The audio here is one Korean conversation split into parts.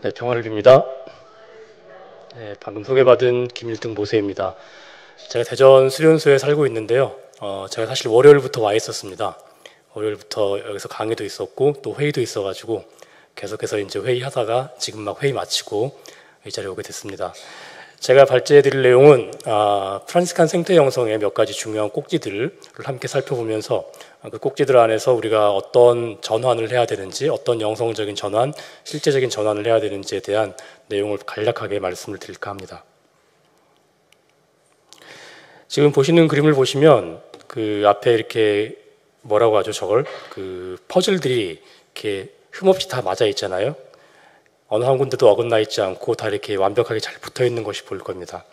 네, 평화를 빕니다. 네, 방금 소개받은 김일등 모세입니다. 제가 대전 수련소에 살고 있는데요. 제가 사실 월요일부터 와 있었습니다. 월요일부터 여기서 강의도 있었고 또 회의도 있어가지고 계속해서 이제 회의하다가 지금 막 회의 마치고 이 자리에 오게 됐습니다. 제가 발제해드릴 내용은 프란시스칸 생태 영성의 몇 가지 중요한 꼭지들을 함께 살펴보면서 그 꼭지들 안에서 우리가 어떤 전환을 해야 되는지, 어떤 영성적인 전환, 실제적인 전환을 해야 되는지에 대한 내용을 간략하게 말씀을 드릴까 합니다. 지금 보시는 그림을 보시면 그 앞에 이렇게 뭐라고 하죠, 저걸? 그 퍼즐들이 이렇게 흠없이 다 맞아 있잖아요. 어느 한 군데도 어긋나 있지 않고 다 이렇게 완벽하게 잘 붙어 있는 것이 보일 겁니다.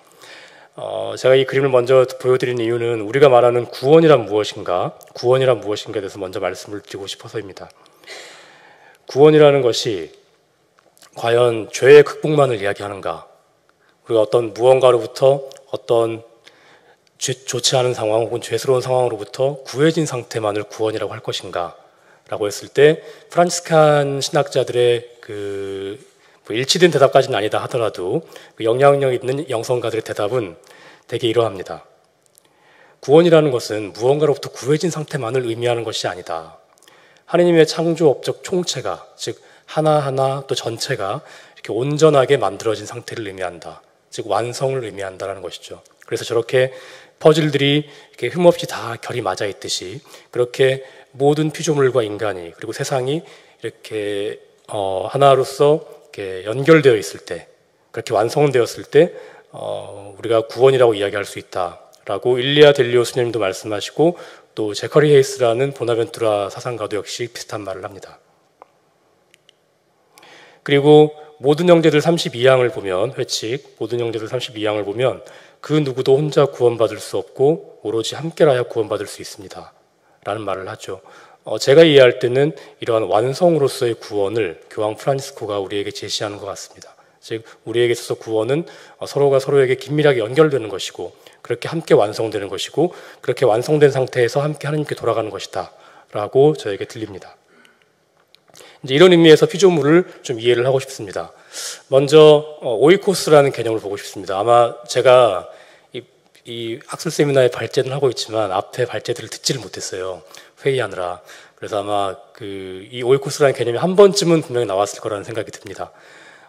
제가 이 그림을 먼저 보여드린 이유는 우리가 말하는 구원이란 무엇인가, 구원이란 무엇인가에 대해서 먼저 말씀을 드리고 싶어서입니다. 구원이라는 것이 과연 죄의 극복만을 이야기하는가, 우리가 어떤 무언가로부터 어떤 좋지 않은 상황 혹은 죄스러운 상황으로부터 구해진 상태만을 구원이라고 할 것인가 라고 했을 때 프란시스칸 신학자들의 뭐 일치된 대답까지는 아니다 하더라도 그 영향력 있는 영성가들의 대답은 대개 이러합니다. 구원이라는 것은 무언가로부터 구해진 상태만을 의미하는 것이 아니다. 하느님의 창조업적 총체가, 즉 하나하나 또 전체가 이렇게 온전하게 만들어진 상태를 의미한다. 즉 완성을 의미한다라는 것이죠. 그래서 저렇게 퍼즐들이 이렇게 흠없이 다 결이 맞아 있듯이 그렇게 모든 피조물과 인간이 그리고 세상이 이렇게 하나로서 이렇게 연결되어 있을 때, 그렇게 완성되었을 때 우리가 구원이라고 이야기할 수 있다라고 일리아 델리오 스님도 말씀하시고 또 제커리 헤이스라는 보나벤투라 사상가도 역시 비슷한 말을 합니다. 그리고 모든 형제들 32항을 보면, 회칙 모든 형제들 32항을 보면 그 누구도 혼자 구원받을 수 없고 오로지 함께라야 구원받을 수 있습니다 라는 말을 하죠. 제가 이해할 때는 이러한 완성으로서의 구원을 교황 프란치스코가 우리에게 제시하는 것 같습니다. 즉 우리에게 있어서 구원은 서로가 서로에게 긴밀하게 연결되는 것이고 그렇게 함께 완성되는 것이고 그렇게 완성된 상태에서 함께 하나님께 돌아가는 것이다 라고 저에게 들립니다. 이제 이런 의미에서 피조물을 좀 이해를 하고 싶습니다. 먼저 오이코스라는 개념을 보고 싶습니다. 아마 제가 이 학술 세미나에 발제는 하고 있지만 앞에 발제들을 듣지를 못했어요. 회의하느라. 그래서 아마 이 오이코스라는 개념이 한 번쯤은 분명히 나왔을 거라는 생각이 듭니다.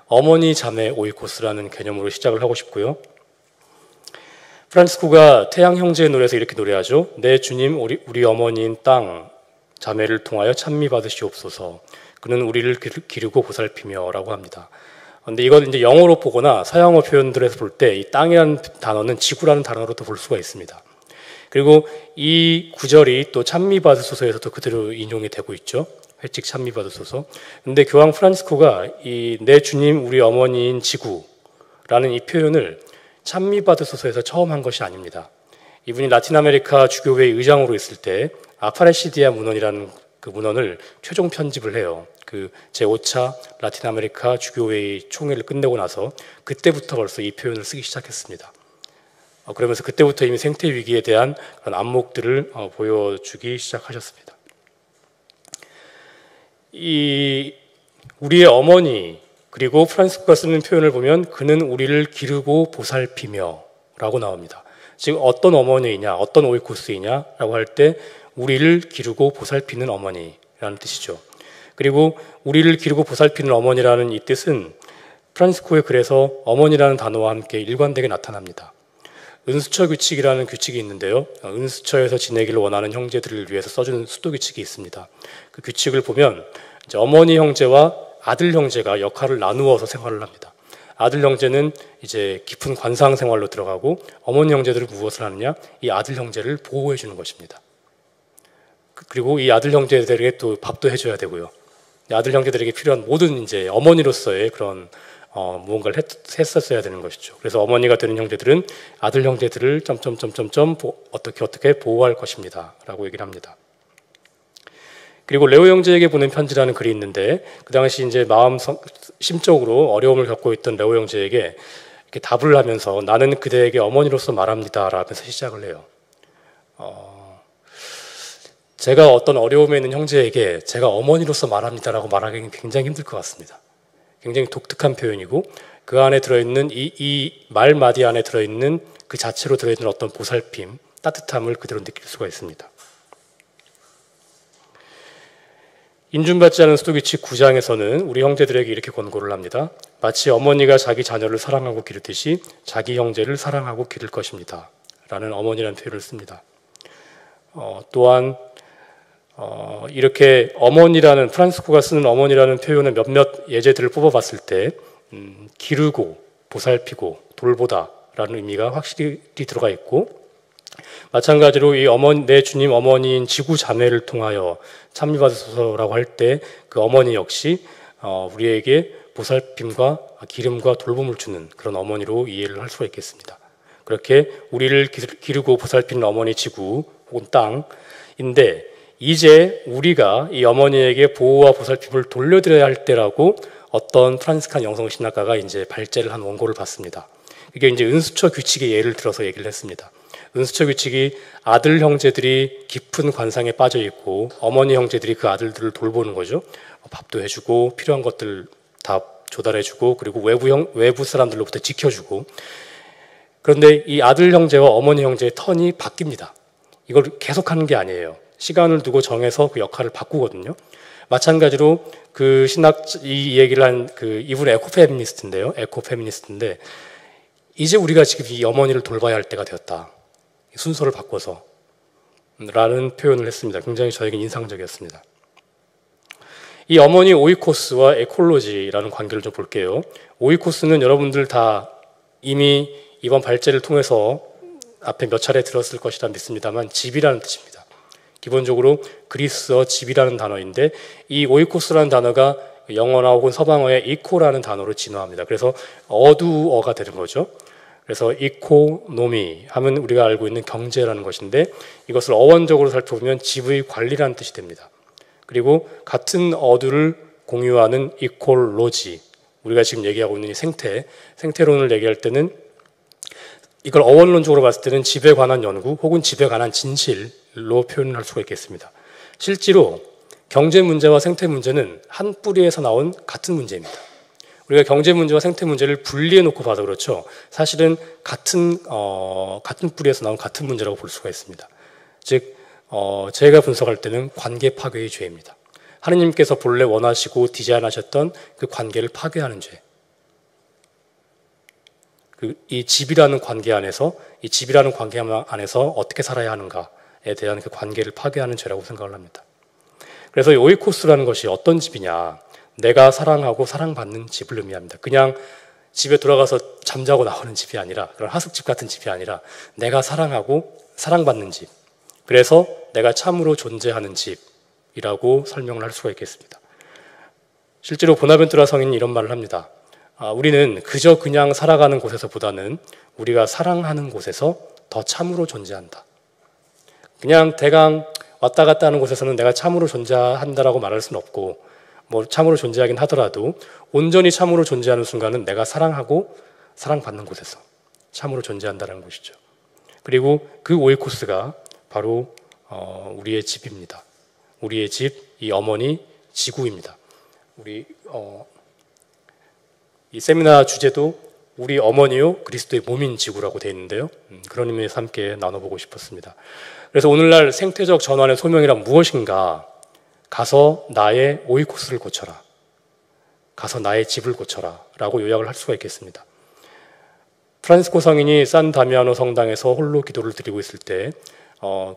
어머니 자매 오이코스라는 개념으로 시작을 하고 싶고요. 프란치스코가 태양 형제의 노래에서 이렇게 노래하죠. 내 주님 우리 어머니인 땅 자매를 통하여 찬미 받으시옵소서. 그는 우리를 기르고 보살피며 라고 합니다. 근데 이걸 이제 영어로 보거나 서양어 표현들에서 볼 때 이 땅이라는 단어는 지구라는 단어로도 볼 수가 있습니다. 그리고 이 구절이 또 찬미 받으소서에서도 그대로 인용이 되고 있죠. 회칙 찬미 받으소서. 근데 교황 프란치스코가 이 내 주님 우리 어머니인 지구라는 이 표현을 찬미 받으소서에서 처음 한 것이 아닙니다. 이분이 라틴 아메리카 주교회의 의장으로 있을 때 아파레시디아 문헌이라는 그 문헌을 최종 편집을 해요. 그 제5차 라틴 아메리카 주교회의 총회를 끝내고 나서 그때부터 벌써 이 표현을 쓰기 시작했습니다. 그러면서 그때부터 이미 생태 위기에 대한 그런 안목들을 보여주기 시작하셨습니다. 우리의 어머니 그리고 프란치스코가 쓰는 표현을 보면 그는 우리를 기르고 보살피며 라고 나옵니다. 즉 어떤 어머니이냐, 어떤 오이코스이냐 라고 할 때 우리를 기르고 보살피는 어머니라는 뜻이죠. 그리고 우리를 기르고 보살피는 어머니라는 이 뜻은 프란치스코의 글에서 어머니라는 단어와 함께 일관되게 나타납니다. 은수처 규칙이라는 규칙이 있는데요. 은수처에서 지내기를 원하는 형제들을 위해서 써준 수도 규칙이 있습니다. 그 규칙을 보면 이제 어머니 형제와 아들 형제가 역할을 나누어서 생활을 합니다. 아들 형제는 이제 깊은 관상 생활로 들어가고 어머니 형제들은 무엇을 하느냐? 이 아들 형제를 보호해 주는 것입니다. 그리고 이 아들 형제들에게 또 밥도 해줘야 되고요. 아들 형제들에게 필요한 모든 이제 어머니로서의 그런 무언가를 했었어야 되는 것이죠. 그래서 어머니가 되는 형제들은 아들 형제들을 어떻게 보호할 것입니다라고 얘기를 합니다. 그리고 레오 형제에게 보낸 편지라는 글이 있는데 그 당시 이제 심적으로 어려움을 겪고 있던 레오 형제에게 이렇게 답을 하면서 나는 그대에게 어머니로서 말합니다라면서 시작을 해요. 제가 어떤 어려움에 있는 형제에게 제가 어머니로서 말합니다라고 말하기는 굉장히 힘들 것 같습니다. 굉장히 독특한 표현이고 그 안에 들어있는 이 말마디 안에 들어있는 그 자체로 들어있는 어떤 보살핌, 따뜻함을 그대로 느낄 수가 있습니다. 인준받지 않은 수도규칙 9장에서는 우리 형제들에게 이렇게 권고를 합니다. 마치 어머니가 자기 자녀를 사랑하고 기르듯이 자기 형제를 사랑하고 기를 것입니다. 라는 어머니라는 표현을 씁니다. 또한 이렇게 어머니라는 프란스코가 쓰는 어머니라는 표현의 몇몇 예제들을 뽑아봤을 때 기르고 보살피고 돌보다 라는 의미가 확실히 들어가 있고 마찬가지로 이 내 주님 어머니인 지구 자매를 통하여 참미받으소서라고 할 때 그 어머니 역시 우리에게 보살핌과 기름과 돌봄을 주는 그런 어머니로 이해를 할 수가 있겠습니다. 그렇게 우리를 기르고 보살피는 어머니 지구 혹은 땅인데 이제 우리가 이 어머니에게 보호와 보살핌을 돌려드려야 할 때라고 어떤 프란시스칸 영성신학가가 이제 발제를 한 원고를 봤습니다. 이게 이제 은수처 규칙의 예를 들어서 얘기를 했습니다. 은수처 규칙이 아들 형제들이 깊은 관상에 빠져 있고 어머니 형제들이 그 아들들을 돌보는 거죠. 밥도 해주고 필요한 것들 다 조달해주고 그리고 외부 사람들로부터 지켜주고 그런데 이 아들 형제와 어머니 형제의 턴이 바뀝니다. 이걸 계속하는 게 아니에요. 시간을 두고 정해서 그 역할을 바꾸거든요. 마찬가지로 그 이 얘기를 한 이분은 에코페미니스트인데 이제 우리가 지금 이 어머니를 돌봐야 할 때가 되었다. 순서를 바꿔서 라는 표현을 했습니다. 굉장히 저에게 인상적이었습니다. 이 어머니 오이코스와 에콜로지라는 관계를 좀 볼게요. 오이코스는 여러분들 다 이미 이번 발제를 통해서 앞에 몇 차례 들었을 것이라 믿습니다만 집이라는 뜻입니다. 기본적으로 그리스어 집이라는 단어인데 이 오이코스라는 단어가 영어나 혹은 서방어의 이코라는 단어로 진화합니다. 그래서 어두어가 되는 거죠. 그래서 이코노미 하면 우리가 알고 있는 경제라는 것인데 이것을 어원적으로 살펴보면 집의 관리라는 뜻이 됩니다. 그리고 같은 어두를 공유하는 이콜로지, 우리가 지금 얘기하고 있는 이 생태론을 얘기할 때는 이걸 어원론적으로 봤을 때는 집에 관한 연구 혹은 집에 관한 진실로 표현할 수가 있겠습니다. 실제로 경제 문제와 생태 문제는 한 뿌리에서 나온 같은 문제입니다. 우리가 경제 문제와 생태 문제를 분리해 놓고 봐도 그렇죠. 사실은 같은 뿌리에서 나온 같은 문제라고 볼 수가 있습니다. 즉 제가 분석할 때는 관계 파괴의 죄입니다. 하느님께서 본래 원하시고 디자인하셨던 그 관계를 파괴하는 죄. 이 집이라는 관계 안에서 어떻게 살아야 하는가에 대한 그 관계를 파괴하는 죄라고 생각을 합니다. 그래서 이 오이코스라는 것이 어떤 집이냐? 내가 사랑하고 사랑받는 집을 의미합니다. 그냥 집에 들어가서 잠자고 나오는 집이 아니라 그런 하숙집 같은 집이 아니라 내가 사랑하고 사랑받는 집. 그래서 내가 참으로 존재하는 집이라고 설명을 할 수가 있겠습니다. 실제로 보나벤투라 성인이 이런 말을 합니다. 우리는 그저 그냥 살아가는 곳에서보다는 우리가 사랑하는 곳에서 더 참으로 존재한다. 그냥 대강 왔다 갔다 하는 곳에서는 내가 참으로 존재한다라고 말할 수는 없고 참으로 존재하긴 하더라도 온전히 참으로 존재하는 순간은 내가 사랑하고 사랑받는 곳에서 참으로 존재한다는 것이죠. 그리고 그 오이코스가 바로 우리의 집입니다. 우리의 집, 이 어머니 지구입니다. 이 세미나 주제도 우리 어머니요 그리스도의 몸인 지구라고 되어 있는데요. 그런 의미에서 함께 나눠보고 싶었습니다. 그래서 오늘날 생태적 전환의 소명이란 무엇인가? 가서 나의 오이코스를 고쳐라. 가서 나의 집을 고쳐라. 라고 요약을 할 수가 있겠습니다. 프란시스코 성인이 산 다미아노 성당에서 홀로 기도를 드리고 있을 때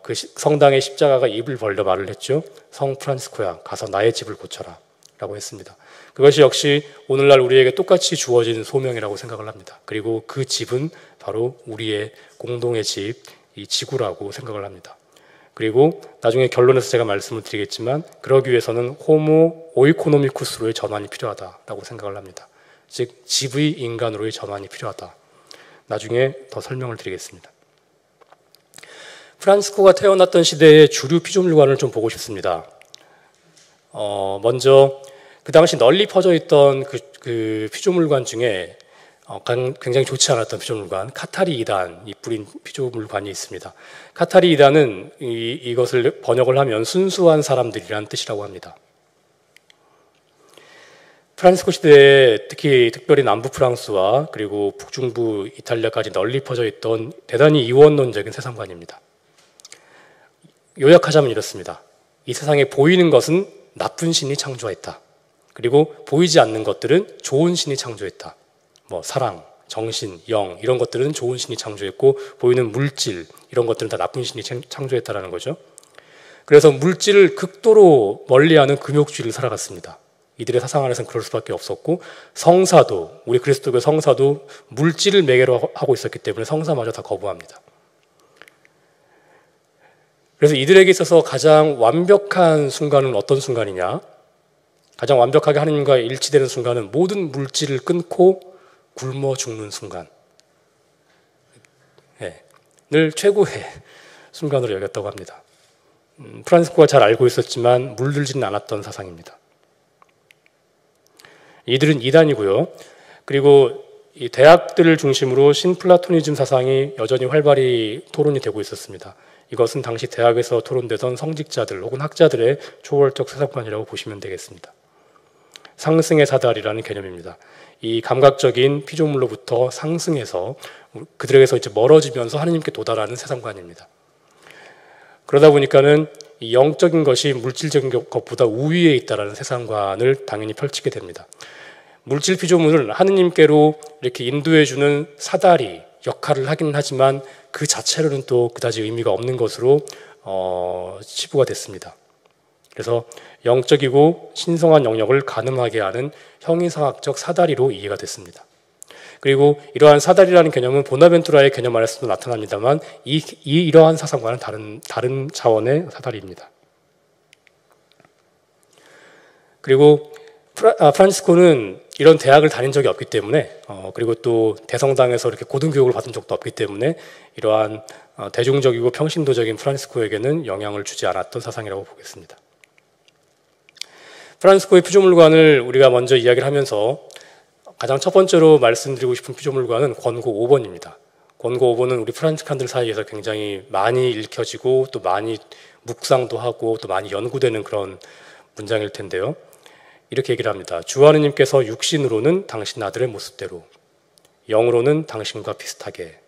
그 성당의 십자가가 입을 벌려 말을 했죠. 성 프란시스코야, 가서 나의 집을 고쳐라. 라고 했습니다. 그것이 역시 오늘날 우리에게 똑같이 주어진 소명이라고 생각을 합니다. 그리고 그 집은 바로 우리의 공동의 집, 이 지구라고 생각을 합니다. 그리고 나중에 결론에서 제가 말씀을 드리겠지만 그러기 위해서는 호모 오이코노미쿠스로의 전환이 필요하다라고 생각을 합니다. 즉 집의 인간으로의 전환이 필요하다. 나중에 더 설명을 드리겠습니다. 프란시스코가 태어났던 시대의 주류 피조물관을 좀 보고 싶습니다. 먼저 그 당시 널리 퍼져 있던 그 피조물관 중에 굉장히 좋지 않았던 피조물관 카타리 이단이 뿌린 피조물관이 있습니다. 카타리 이단은 이것을 번역을 하면 순수한 사람들이라는 뜻이라고 합니다. 프란시스코 시대에 특별히 남부 프랑스와 그리고 북중부 이탈리아까지 널리 퍼져 있던 대단히 이원론적인 세상관입니다. 요약하자면 이렇습니다. 이 세상에 보이는 것은 나쁜 신이 창조했다. 그리고 보이지 않는 것들은 좋은 신이 창조했다. 뭐 사랑, 정신, 영 이런 것들은 좋은 신이 창조했고 보이는 물질 이런 것들은 다 나쁜 신이 창조했다라는 거죠. 그래서 물질을 극도로 멀리하는 금욕주의를 살아갔습니다. 이들의 사상 안에서는 그럴 수밖에 없었고 성사도 우리 그리스도교 성사도 물질을 매개로 하고 있었기 때문에 성사마저 다 거부합니다. 그래서 이들에게 있어서 가장 완벽한 순간은 어떤 순간이냐? 가장 완벽하게 하나님과 일치되는 순간은 모든 물질을 끊고 굶어 죽는 순간. 늘 최고의 순간으로 여겼다고 합니다. 프란시스코가 잘 알고 있었지만 물들지는 않았던 사상입니다. 이들은 이단이고요. 그리고 이 대학들을 중심으로 신플라토니즘 사상이 여전히 활발히 토론이 되고 있었습니다. 이것은 당시 대학에서 토론되던 성직자들 혹은 학자들의 초월적 세상관이라고 보시면 되겠습니다. 상승의 사달이라는 개념입니다. 이 감각적인 피조물로부터 상승해서 그들에게서 이제 멀어지면서 하나님께 도달하는 세상관입니다. 그러다 보니까는 이 영적인 것이 물질적인 것보다 우위에 있다라는 세상관을 당연히 펼치게 됩니다. 물질 피조물은 하느님께로 이렇게 인도해주는 사다리 역할을 하긴 하지만 그 자체로는 또 그다지 의미가 없는 것으로 치부가 됐습니다. 그래서 영적이고 신성한 영역을 가늠하게 하는 형이상학적 사다리로 이해가 됐습니다. 그리고 이러한 사다리라는 개념은 보나벤투라의 개념 안에서도 나타납니다만 이러한 사상과는 다른 차원의 사다리입니다. 그리고 프란시스코는 이런 대학을 다닌 적이 없기 때문에 그리고 또 대성당에서 이렇게 고등교육을 받은 적도 없기 때문에 이러한 대중적이고 평신도적인 프란시스코에게는 영향을 주지 않았던 사상이라고 보겠습니다. 프란시스코의 피조물관을 우리가 먼저 이야기를 하면서 가장 첫 번째로 말씀드리고 싶은 피조물관은 권고 5번입니다. 권고 5번은 우리 프란치스칸들 사이에서 굉장히 많이 읽혀지고 또 많이 묵상도 하고 또 많이 연구되는 그런 문장일 텐데요. 이렇게 얘기를 합니다. 주 하느님께서 육신으로는 당신 아들의 모습대로, 영으로는 당신과 비슷하게.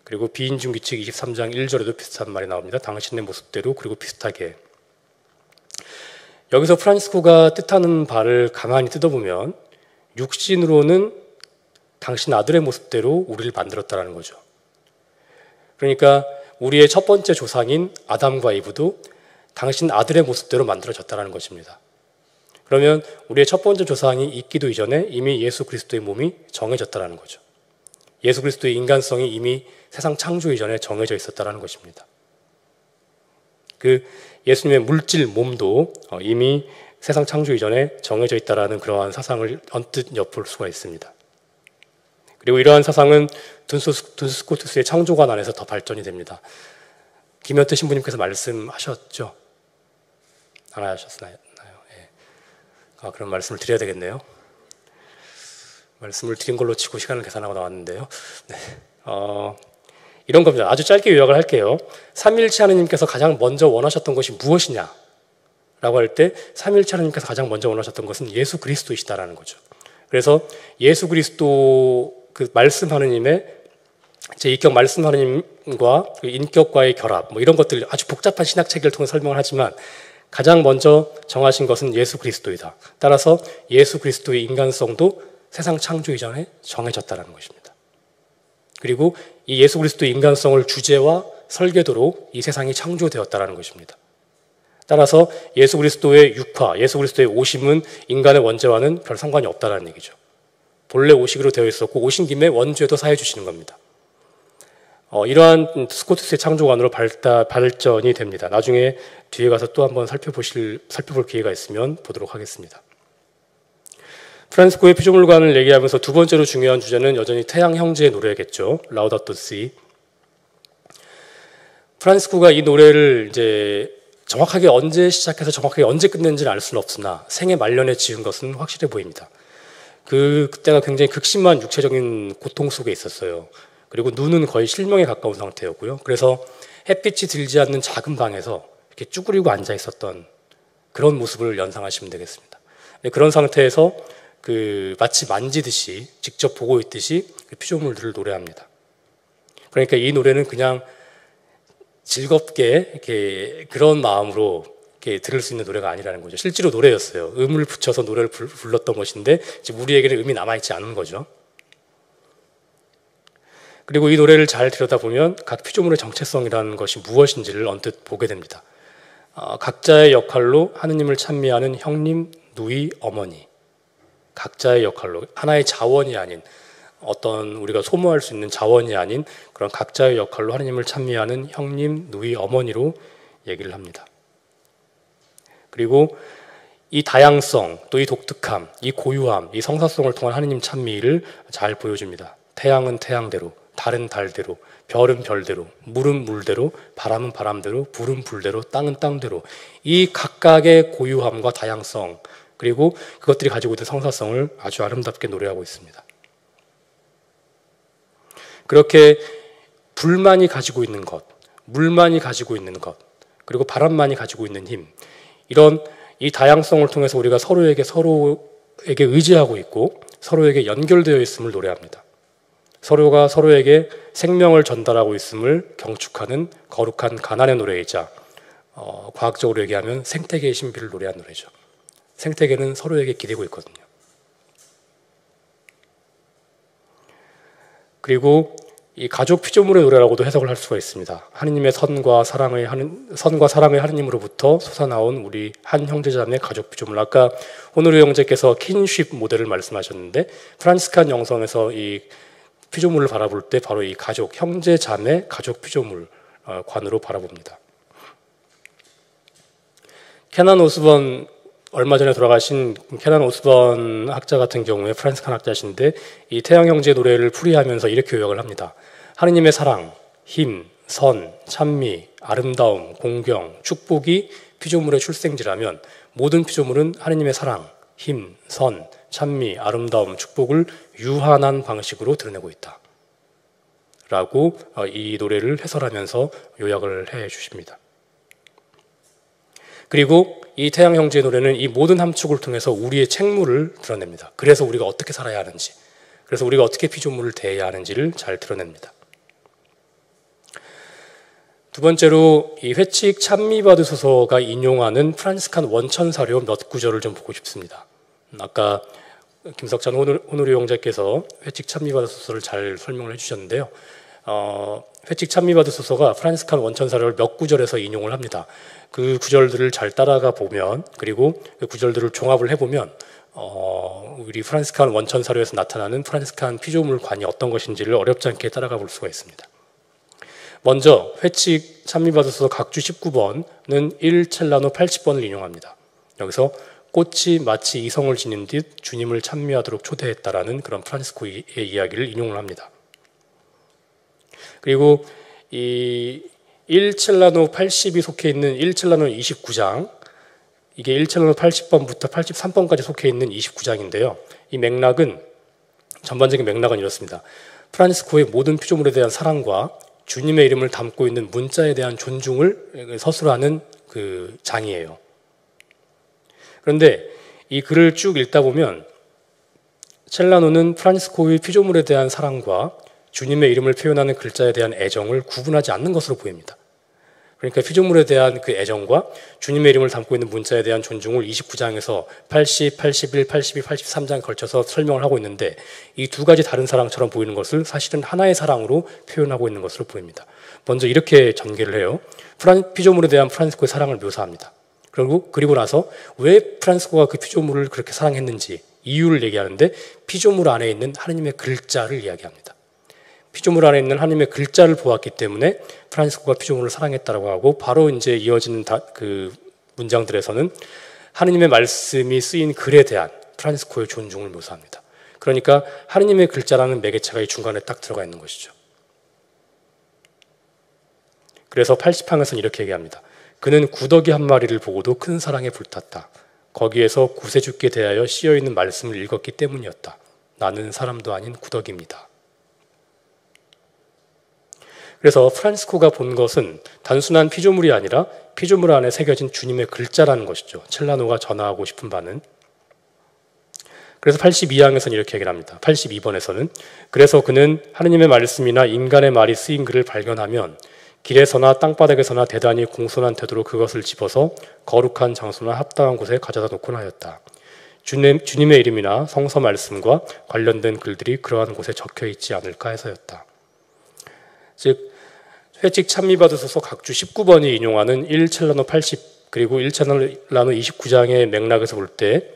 그리고 비인중규칙 23장 1절에도 비슷한 말이 나옵니다. 당신의 모습대로 그리고 비슷하게. 여기서 프란시스코가 뜻하는 바를 가만히 뜯어보면 육신으로는 당신 아들의 모습대로 우리를 만들었다는 거죠. 그러니까 우리의 첫 번째 조상인 아담과 이브도 당신 아들의 모습대로 만들어졌다는 것입니다. 그러면 우리의 첫 번째 조상이 있기도 이전에 이미 예수 그리스도의 몸이 정해졌다는 거죠. 예수 그리스도의 인간성이 이미 세상 창조 이전에 정해져 있었다는 것입니다. 그 예수님의 물질 몸도 이미 세상 창조 이전에 정해져 있다는 그러한 사상을 언뜻 엿볼 수가 있습니다. 그리고 이러한 사상은 둔스코투스의 창조관 안에서 더 발전이 됩니다. 김현태 신부님께서 말씀하셨죠? 안 하셨나요? 그럼 말씀을 드려야 되겠네요. 말씀을 드린 걸로 치고 시간을 계산하고 나왔는데요. 네. 이런 겁니다. 아주 짧게 요약을 할게요. 삼위일체 하느님께서 가장 먼저 원하셨던 것이 무엇이냐? 라고 할 때 삼위일체 하느님께서 가장 먼저 원하셨던 것은 예수 그리스도이시다라는 거죠. 그래서 예수 그리스도 그 말씀 하느님의 제2격 말씀 하느님과 그 인격과의 결합 뭐 이런 것들 아주 복잡한 신학 체계를 통해 설명을 하지만 가장 먼저 정하신 것은 예수 그리스도이다. 따라서 예수 그리스도의 인간성도 세상 창조 이전에 정해졌다는 것입니다. 그리고 이 예수 그리스도의 인간성을 주제와 설계도로 이 세상이 창조되었다는 것입니다. 따라서 예수 그리스도의 육화, 예수 그리스도의 오심은 인간의 원죄와는 별 상관이 없다는 얘기죠. 본래 오시기로 되어 있었고 오신 김에 원죄도 사해 주시는 겁니다. 이러한 스코투스의 창조관으로 발전이 됩니다. 나중에 뒤에 가서 또 한번 살펴볼 기회가 있으면 보도록 하겠습니다. 프란시스코의 피조물관을 얘기하면서 두 번째로 중요한 주제는 여전히 태양 형제의 노래겠죠. 라우다토 시. 프란시스코가 이 노래를 이제 정확하게 언제 시작해서 정확하게 언제 끝낸지는 알 수는 없으나 생애 말년에 지은 것은 확실해 보입니다. 그때가 굉장히 극심한 육체적인 고통 속에 있었어요. 그리고 눈은 거의 실명에 가까운 상태였고요. 그래서 햇빛이 들지 않는 작은 방에서 이렇게 쭈그리고 앉아 있었던 그런 모습을 연상하시면 되겠습니다. 그런 상태에서 마치 만지듯이 직접 보고 있듯이 그 피조물들을 노래합니다. 그러니까 이 노래는 그냥 즐겁게 이렇게 그런 마음으로 이렇게 들을 수 있는 노래가 아니라는 거죠. 실제로 노래였어요. 음을 붙여서 노래를 불렀던 것인데 지금 우리에게는 음이 남아있지 않은 거죠. 그리고 이 노래를 잘 들여다보면 각 피조물의 정체성이라는 것이 무엇인지를 언뜻 보게 됩니다. 각자의 역할로 하느님을 찬미하는 형님, 누이, 어머니. 각자의 역할로 하나의 자원이 아닌 어떤 우리가 소모할 수 있는 자원이 아닌 그런 각자의 역할로 하느님을 찬미하는 형님, 누이, 어머니로 얘기를 합니다. 그리고 이 다양성, 또 이 독특함, 이 고유함, 이 성사성을 통한 하느님 찬미를 잘 보여줍니다. 태양은 태양대로, 달은 달대로, 별은 별대로, 물은 물대로, 바람은 바람대로, 불은 불대로, 땅은 땅대로 이 각각의 고유함과 다양성 그리고 그것들이 가지고 있는 성사성을 아주 아름답게 노래하고 있습니다. 그렇게 불만이 가지고 있는 것, 물만이 가지고 있는 것, 그리고 바람만이 가지고 있는 힘 이런 이 다양성을 통해서 우리가 서로에게 의지하고 있고 서로에게 연결되어 있음을 노래합니다. 서로가 서로에게 생명을 전달하고 있음을 경축하는 거룩한 가난의 노래이자 과학적으로 얘기하면 생태계의 신비를 노래한 노래죠. 생태계는 서로에게 기대고 있거든요. 그리고 이 가족 피조물의 노래라고도 해석을 할 수가 있습니다. 하느님의 선과 사랑의 하느님으로부터 솟아나온 우리 한 형제자매 가족 피조물. 아까 호노르 형제께서 킨쉽 모델을 말씀하셨는데 프란시스칸 영성에서 이 피조물을 바라볼 때 바로 이 가족, 형제자매 가족 피조물 관으로 바라봅니다. 케난 오스번 얼마 전에 돌아가신 케난 오스번 학자 같은 경우에 프란시스칸 학자신데 이 태양 형제 노래를 풀이하면서 이렇게 요약을 합니다. 하느님의 사랑, 힘, 선, 찬미, 아름다움, 공경, 축복이 피조물의 출생지라면 모든 피조물은 하느님의 사랑, 힘, 선, 찬미, 아름다움, 축복을 유한한 방식으로 드러내고 있다. 라고 이 노래를 해설하면서 요약을 해 주십니다. 그리고 이 태양 형제의 노래는 이 모든 함축을 통해서 우리의 책무를 드러냅니다. 그래서 우리가 어떻게 살아야 하는지, 그래서 우리가 어떻게 피조물을 대해야 하는지를 잘 드러냅니다. 두 번째로 이 회칙 찬미받으소서가 인용하는 프란시스칸 원천사료 몇 구절을 좀 보고 싶습니다. 아까 김석찬 호노리 형제께서 회칙 찬미받으소서를 잘 설명을 해주셨는데요. 회칙 찬미받으소서가 프란시스칸 원천사료를 몇 구절에서 인용을 합니다. 그 구절들을 잘 따라가 보면 그리고 그 구절들을 종합을 해보면 우리 프란시스칸 원천사료에서 나타나는 프란시스칸 피조물관이 어떤 것인지를 어렵지 않게 따라가 볼 수가 있습니다. 먼저 회칙 찬미받으소서 각주 19번은 1 첼라노 80번을 인용합니다. 여기서 꽃이 마치 이성을 지닌 듯 주님을 찬미하도록 초대했다라는 그런 프란시스코의 이야기를 인용을 합니다. 그리고 이 1 첼라노 80이 속해 있는 1 첼라노 29장 이게 1 첼라노 80번부터 83번까지 속해 있는 29장인데요. 이 맥락은 전반적인 맥락은 이렇습니다. 프란시스코의 모든 피조물에 대한 사랑과 주님의 이름을 담고 있는 문자에 대한 존중을 서술하는 그 장이에요. 그런데 이 글을 쭉 읽다 보면 첼라노는 프란시스코의 피조물에 대한 사랑과 주님의 이름을 표현하는 글자에 대한 애정을 구분하지 않는 것으로 보입니다. 그러니까 피조물에 대한 그 애정과 주님의 이름을 담고 있는 문자에 대한 존중을 29장에서 80, 81, 82, 83장 걸쳐서 설명을 하고 있는데 이 두 가지 다른 사랑처럼 보이는 것을 사실은 하나의 사랑으로 표현하고 있는 것으로 보입니다. 먼저 이렇게 전개를 해요. 피조물에 대한 프란시스코의 사랑을 묘사합니다. 그리고 나서 왜 프란시스코가 그 피조물을 그렇게 사랑했는지 이유를 얘기하는데 피조물 안에 있는 하느님의 글자를 이야기합니다. 피조물 안에 있는 하나님의 글자를 보았기 때문에 프란시스코가 피조물을 사랑했다라고 하고 바로 이제 이어지는 그 문장들에서는 하느님의 말씀이 쓰인 글에 대한 프란시스코의 존중을 묘사합니다. 그러니까 하느님의 글자라는 매개체가 이 중간에 딱 들어가 있는 것이죠. 그래서 80항에서는 이렇게 얘기합니다. 그는 구더기 한 마리를 보고도 큰 사랑에 불탔다. 거기에서 구세주께 대하여 씌어있는 말씀을 읽었기 때문이었다. 나는 사람도 아닌 구더기입니다. 그래서 프란시스코가 본 것은 단순한 피조물이 아니라 피조물 안에 새겨진 주님의 글자라는 것이죠. 첼라노가 전하고 싶은 바는. 그래서 82항에서는 이렇게 얘기를 합니다. 82번에서는 그래서 그는 하느님의 말씀이나 인간의 말이 쓰인 글을 발견하면 길에서나 땅바닥에서나 대단히 공손한 태도로 그것을 집어서 거룩한 장소나 합당한 곳에 가져다 놓곤 하였다. 주님의 이름이나 성서 말씀과 관련된 글들이 그러한 곳에 적혀 있지 않을까 해서였다. 즉 회칙 찬미받으소서 각주 19번이 인용하는 1첼라노 80 그리고 1첼라노 29장의 맥락에서 볼 때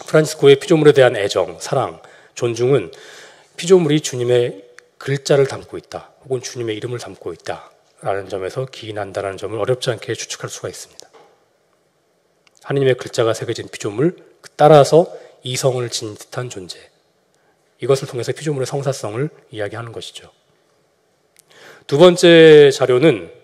프란치스코의 피조물에 대한 애정, 사랑, 존중은 피조물이 주님의 글자를 담고 있다 혹은 주님의 이름을 담고 있다라는 점에서 기인한다는 점을 어렵지 않게 추측할 수가 있습니다. 하느님의 글자가 새겨진 피조물, 따라서 이성을 지닌 듯한 존재, 이것을 통해서 피조물의 성사성을 이야기하는 것이죠. 두 번째 자료는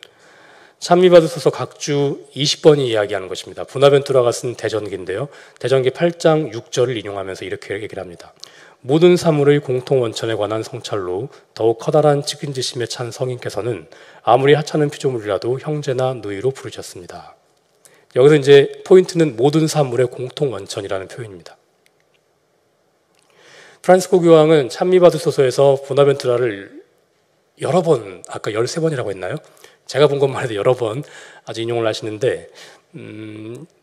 찬미받으소서 각주 20번이 이야기하는 것입니다. 보나벤투라가 쓴 대전기인데요. 대전기 8장 6절을 인용하면서 이렇게 얘기를 합니다. 모든 사물의 공통 원천에 관한 성찰로 더욱 커다란 측은지심에 찬 성인께서는 아무리 하찮은 피조물이라도 형제나 누이로 부르셨습니다. 여기서 이제 포인트는 모든 사물의 공통 원천이라는 표현입니다. 프란치스코 교황은 찬미받으소서에서 보나벤투라를 여러 번, 아까 13번이라고 했나요? 제가 본 것만 해도 여러 번 아주 인용을 하시는데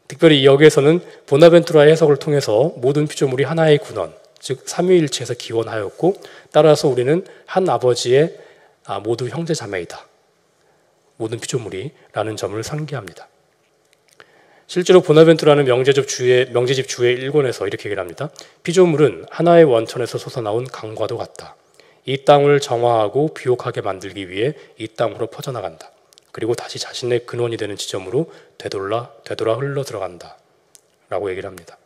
특별히 여기에서는 보나벤투라의 해석을 통해서 모든 피조물이 하나의 군원, 즉 삼위일체에서 기원하였고 따라서 우리는 한 아버지의 모두 형제 자매이다. 모든 피조물이 라는 점을 상기합니다. 실제로 보나벤투라는 명제집 주의 1권에서 이렇게 얘기를 합니다. 피조물은 하나의 원천에서 솟아나온 강과도 같다. 이 땅을 정화하고 비옥하게 만들기 위해 이 땅으로 퍼져나간다. 그리고 다시 자신의 근원이 되는 지점으로 되돌아 흘러 들어간다. 라고 얘기를 합니다.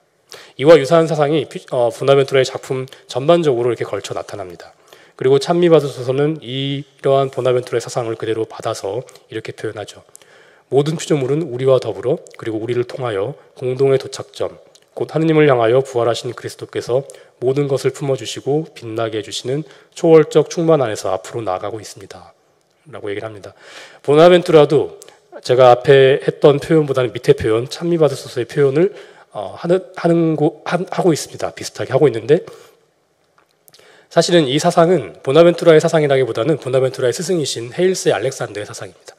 이와 유사한 사상이 보나벤투라의 작품 전반적으로 이렇게 걸쳐 나타납니다. 그리고 찬미받으소서는 이러한 보나벤투라의 사상을 그대로 받아서 이렇게 표현하죠. 모든 피조물은 우리와 더불어 그리고 우리를 통하여 공동의 도착점, 곧 하느님을 향하여 부활하신 그리스도께서 모든 것을 품어주시고 빛나게 해주시는 초월적 충만 안에서 앞으로 나아가고 있습니다. 라고 얘기를 합니다. 보나벤투라도 제가 앞에 했던 표현보다는 밑에 표현, 찬미받으소서의 표현을 하고 있습니다. 비슷하게 하고 있는데 사실은 이 사상은 보나벤투라의 사상이라기보다는 보나벤투라의 스승이신 헤일세 알렉산더의 사상입니다.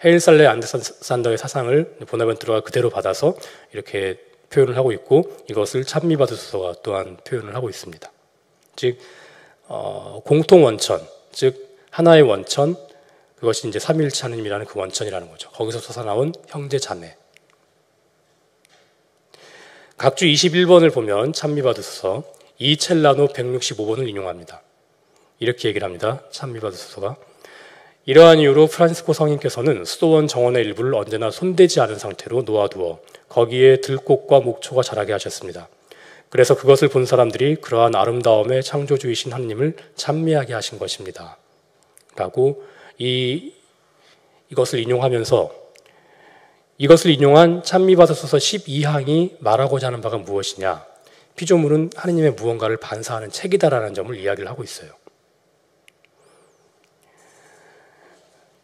헤일살레 알렉산더의 사상을 보나벤투라가 그대로 받아서 이렇게 표현을 하고 있고 이것을 찬미받으소서가 또한 표현을 하고 있습니다. 즉 공통 원천, 즉 하나의 원천, 그것이 이제 삼위일체 하느님이라는 그 원천이라는 거죠. 거기서 솟아나온 형제 자매. 각주 21번을 보면 찬미받으소서 2첼라노 165번을 인용합니다. 이렇게 얘기를 합니다. 찬미받으소서가 이러한 이유로 프란치스코 성인께서는 수도원 정원의 일부를 언제나 손대지 않은 상태로 놓아두어 거기에 들꽃과 목초가 자라게 하셨습니다. 그래서 그것을 본 사람들이 그러한 아름다움의 창조주이신 하느님을 찬미하게 하신 것입니다. 라고 이것을 인용하면서 이것을 인용한 찬미받으소서 12항이 말하고자 하는 바가 무엇이냐? 피조물은 하느님의 무언가를 반사하는 책이다라는 점을 이야기를 하고 있어요.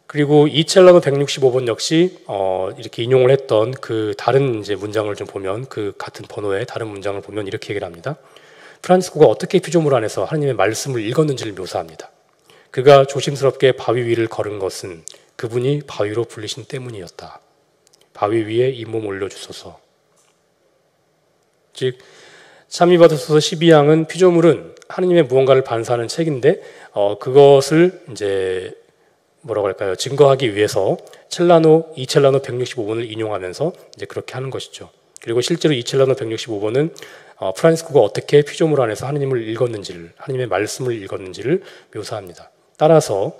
그리고 이첼라노 165번 역시 이렇게 인용을 했던 그 다른 이제 문장을 좀 보면 그 같은 번호의 다른 문장을 보면 이렇게 얘기를 합니다. 프란치스코가 어떻게 피조물 안에서 하나님의 말씀을 읽었는지를 묘사합니다. 그가 조심스럽게 바위 위를 걸은 것은 그분이 바위로 불리신 때문이었다. 바위 위에 이 몸 올려주소서. 즉 찬미받으소서 12항은 피조물은 하나님의 무언가를 반사하는 책인데 그것을 이제 뭐라고 할까요? 증거하기 위해서 이첼라노 165번을 인용하면서 이제 그렇게 하는 것이죠. 그리고 실제로 이첼라노 165번은 프란치스코가 어떻게 피조물 안에서 하나님을 읽었는지를, 하나님의 말씀을 읽었는지를 묘사합니다. 따라서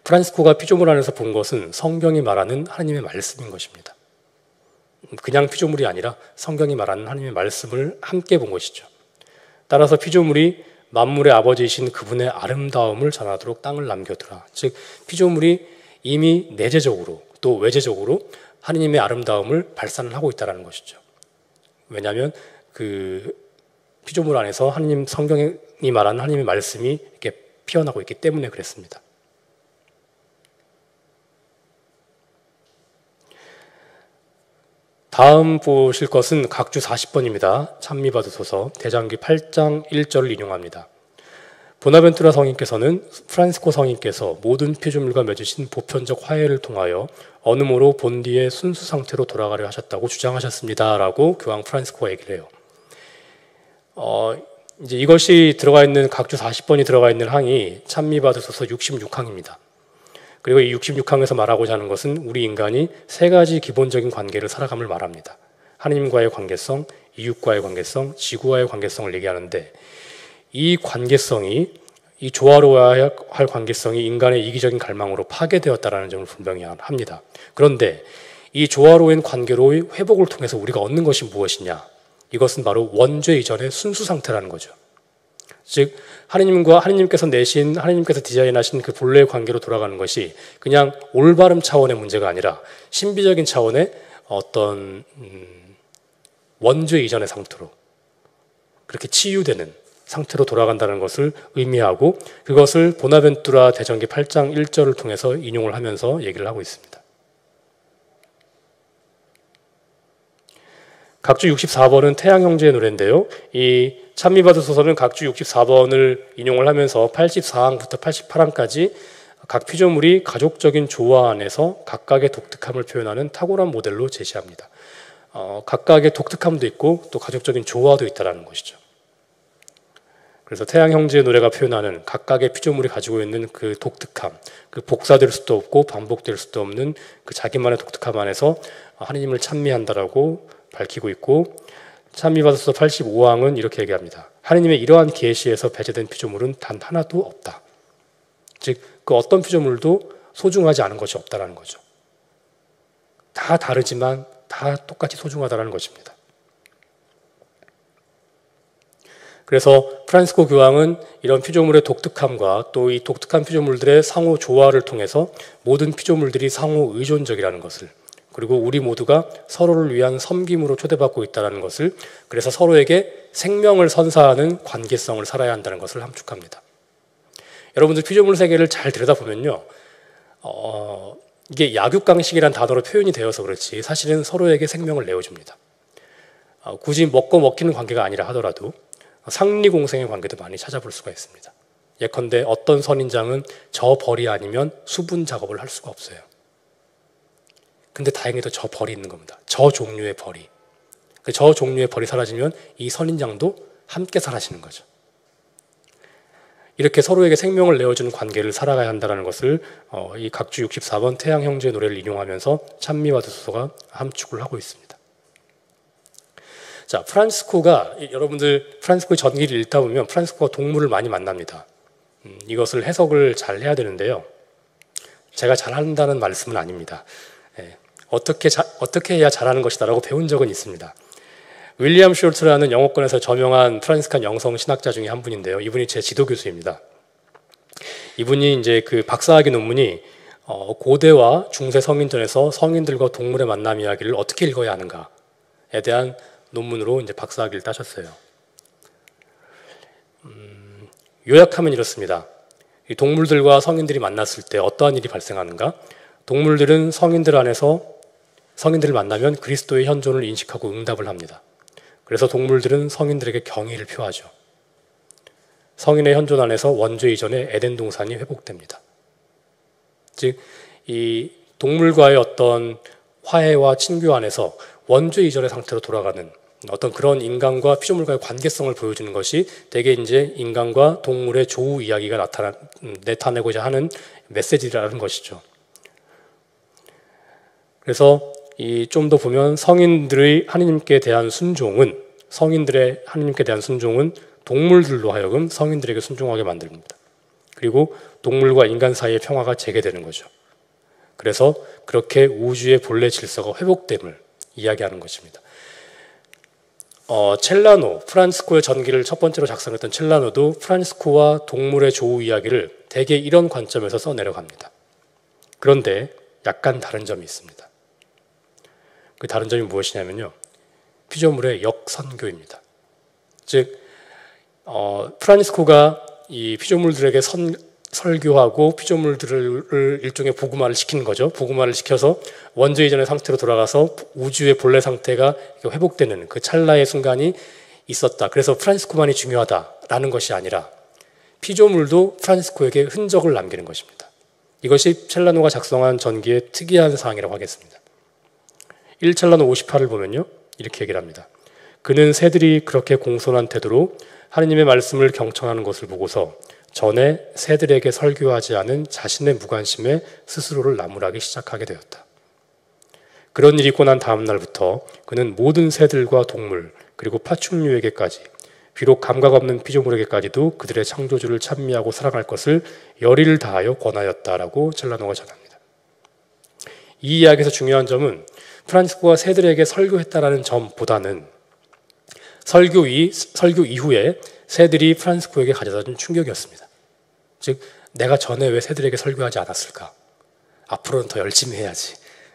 프란치스코가 피조물 안에서 본 것은 성경이 말하는 하나님의 말씀인 것입니다. 그냥 피조물이 아니라 성경이 말하는 하나님의 말씀을 함께 본 것이죠. 따라서 피조물이 만물의 아버지이신 그분의 아름다움을 전하도록 땅을 남겨두라. 즉 피조물이 이미 내재적으로 또 외재적으로 하느님의 아름다움을 발산을 하고 있다는 것이죠. 왜냐하면 그 피조물 안에서 하느님 성경이 말하는 하느님의 말씀이 이렇게 피어나고 있기 때문에 그랬습니다. 다음 보실 것은 각주 40번입니다. 찬미받으소서 대장기 8장 1절을 인용합니다. 보나벤투라 성인께서는 프란시스코 성인께서 모든 피조물과 맺으신 보편적 화해를 통하여 어느 모로 본디의 순수 상태로 돌아가려 하셨다고 주장하셨습니다. 라고 교황 프란시스코가 얘기를 해요. 이제 이것이 들어가 있는 각주 40번이 들어가 있는 항이 찬미받으소서 66항입니다. 그리고 이 66항에서 말하고자 하는 것은 우리 인간이 세 가지 기본적인 관계를 살아감을 말합니다. 하느님과의 관계성, 이웃과의 관계성, 지구와의 관계성을 얘기하는데 이 관계성이, 이 조화로워야 할 관계성이 인간의 이기적인 갈망으로 파괴되었다는 점을 분명히 합니다. 그런데 이 조화로운 관계로의 회복을 통해서 우리가 얻는 것이 무엇이냐? 이것은 바로 원죄 이전의 순수 상태라는 거죠. 즉 하느님께서 디자인하신 그 본래의 관계로 돌아가는 것이 그냥 올바름 차원의 문제가 아니라 신비적인 차원의 어떤 원죄 이전의 상태로 그렇게 치유되는 상태로 돌아간다는 것을 의미하고 그것을 보나벤투라 대전기 8장 1절을 통해서 인용을 하면서 얘기를 하고 있습니다. 각주 64번은 태양형제의 노래인데요. 이 찬미받으소서는 각주 64번을 인용을 하면서 84항부터 88항까지 각 피조물이 가족적인 조화 안에서 각각의 독특함을 표현하는 탁월한 모델로 제시합니다. 각각의 독특함도 있고 또 가족적인 조화도 있다는 것이죠. 그래서 태양형제의 노래가 표현하는 각각의 피조물이 가지고 있는 그 독특함, 그 복사될 수도 없고 반복될 수도 없는 그 자기만의 독특함 안에서 하느님을 찬미한다라고 밝히고 있고 찬미받으소서 85항은 이렇게 얘기합니다. 하느님의 이러한 계시에서 배제된 피조물은 단 하나도 없다. 즉 그 어떤 피조물도 소중하지 않은 것이 없다라는 거죠. 다 다르지만 다 똑같이 소중하다는 것입니다. 그래서 프란시스코 교황은 이런 피조물의 독특함과 또 이 독특한 피조물들의 상호 조화를 통해서 모든 피조물들이 상호 의존적이라는 것을 그리고 우리 모두가 서로를 위한 섬김으로 초대받고 있다는 것을 그래서 서로에게 생명을 선사하는 관계성을 살아야 한다는 것을 함축합니다. 여러분들 피조물 세계를 잘 들여다보면요. 이게 약육강식이라는 단어로 표현이 되어서 그렇지 사실은 서로에게 생명을 내어줍니다. 굳이 먹고 먹히는 관계가 아니라 하더라도 상리공생의 관계도 많이 찾아볼 수가 있습니다. 예컨대 어떤 선인장은 저 벌이 아니면 수분 작업을 할 수가 없어요. 근데 다행히도 저 벌이 있는 겁니다. 저 종류의 벌이. 저 종류의 벌이 사라지면 이 선인장도 함께 사라지는 거죠. 이렇게 서로에게 생명을 내어주는 관계를 살아가야 한다는 것을 이 각주 64번 태양형제의 노래를 인용하면서 찬미받으소서가 함축을 하고 있습니다. 자, 프란시스코가 여러분들 프란시스코의 전기를 읽다 보면 프란시스코가 동물을 많이 만납니다. 이것을 해석을 잘 해야 되는데요. 제가 잘한다는 말씀은 아닙니다. 어떻게 해야 잘하는 것이다라고 배운 적은 있습니다. 윌리엄 숄트라는 영어권에서 저명한 프란시스칸 영성 신학자 중에 한 분인데요. 이분이 제 지도 교수입니다. 이분이 이제 그 박사학위 논문이 고대와 중세 성인전에서 성인들과 동물의 만남 이야기를 어떻게 읽어야 하는가에 대한 논문으로 이제 박사학위를 따셨어요. 요약하면 이렇습니다. 이 동물들과 성인들이 만났을 때 어떠한 일이 발생하는가? 동물들은 성인들을 만나면 그리스도의 현존을 인식하고 응답을 합니다. 그래서 동물들은 성인들에게 경의를 표하죠. 성인의 현존 안에서 원죄 이전의 에덴 동산이 회복됩니다. 즉, 이 동물과의 어떤 화해와 친교 안에서 원죄 이전의 상태로 돌아가는 어떤 그런 인간과 피조물과의 관계성을 보여주는 것이 대개 이제 인간과 동물의 조우 이야기가 나타내고자 하는 메시지라는 것이죠. 그래서 좀 더 보면 성인들의 하느님께 대한 순종은 동물들로 하여금 성인들에게 순종하게 만듭니다. 그리고 동물과 인간 사이의 평화가 재개되는 거죠. 그래서 그렇게 우주의 본래 질서가 회복됨을 이야기하는 것입니다. 프란시스코의 전기를 첫 번째로 작성했던 첼라노도 프란시스코와 동물의 조우 이야기를 대개 이런 관점에서 써내려갑니다. 그런데 약간 다른 점이 있습니다. 그 다른 점이 무엇이냐면요. 피조물의 역선교입니다. 즉, 프란시스코가 이 피조물들에게 설교하고 피조물들을 일종의 보그마를 시키는 거죠. 보그마를 시켜서 원조 이전의 상태로 돌아가서 우주의 본래 상태가 회복되는 그 찰나의 순간이 있었다. 그래서 프란시스코만이 중요하다라는 것이 아니라 피조물도 프란시스코에게 흔적을 남기는 것입니다. 이것이 첼라노가 작성한 전기의 특이한 사항이라고 하겠습니다. 1첼라노 58을 보면요, 이렇게 얘기를 합니다. 그는 새들이 그렇게 공손한 태도로 하느님의 말씀을 경청하는 것을 보고서 전에 새들에게 설교하지 않은 자신의 무관심에 스스로를 나무라기 시작하게 되었다. 그런 일이 있고 난 다음 날부터 그는 모든 새들과 동물 그리고 파충류에게까지 비록 감각 없는 피조물에게까지도 그들의 창조주를 찬미하고 사랑할 것을 열의를 다하여 권하였다라고 첼라노가 전합니다. 이 이야기에서 중요한 점은 프란시스코가 새들에게 설교했다라는 점보다는 설교 이후에 새들이 프란시스코에게 가져다준 충격이었습니다. 즉, 내가 전에 왜 새들에게 설교하지 않았을까? 앞으로는 더 열심히 해야지.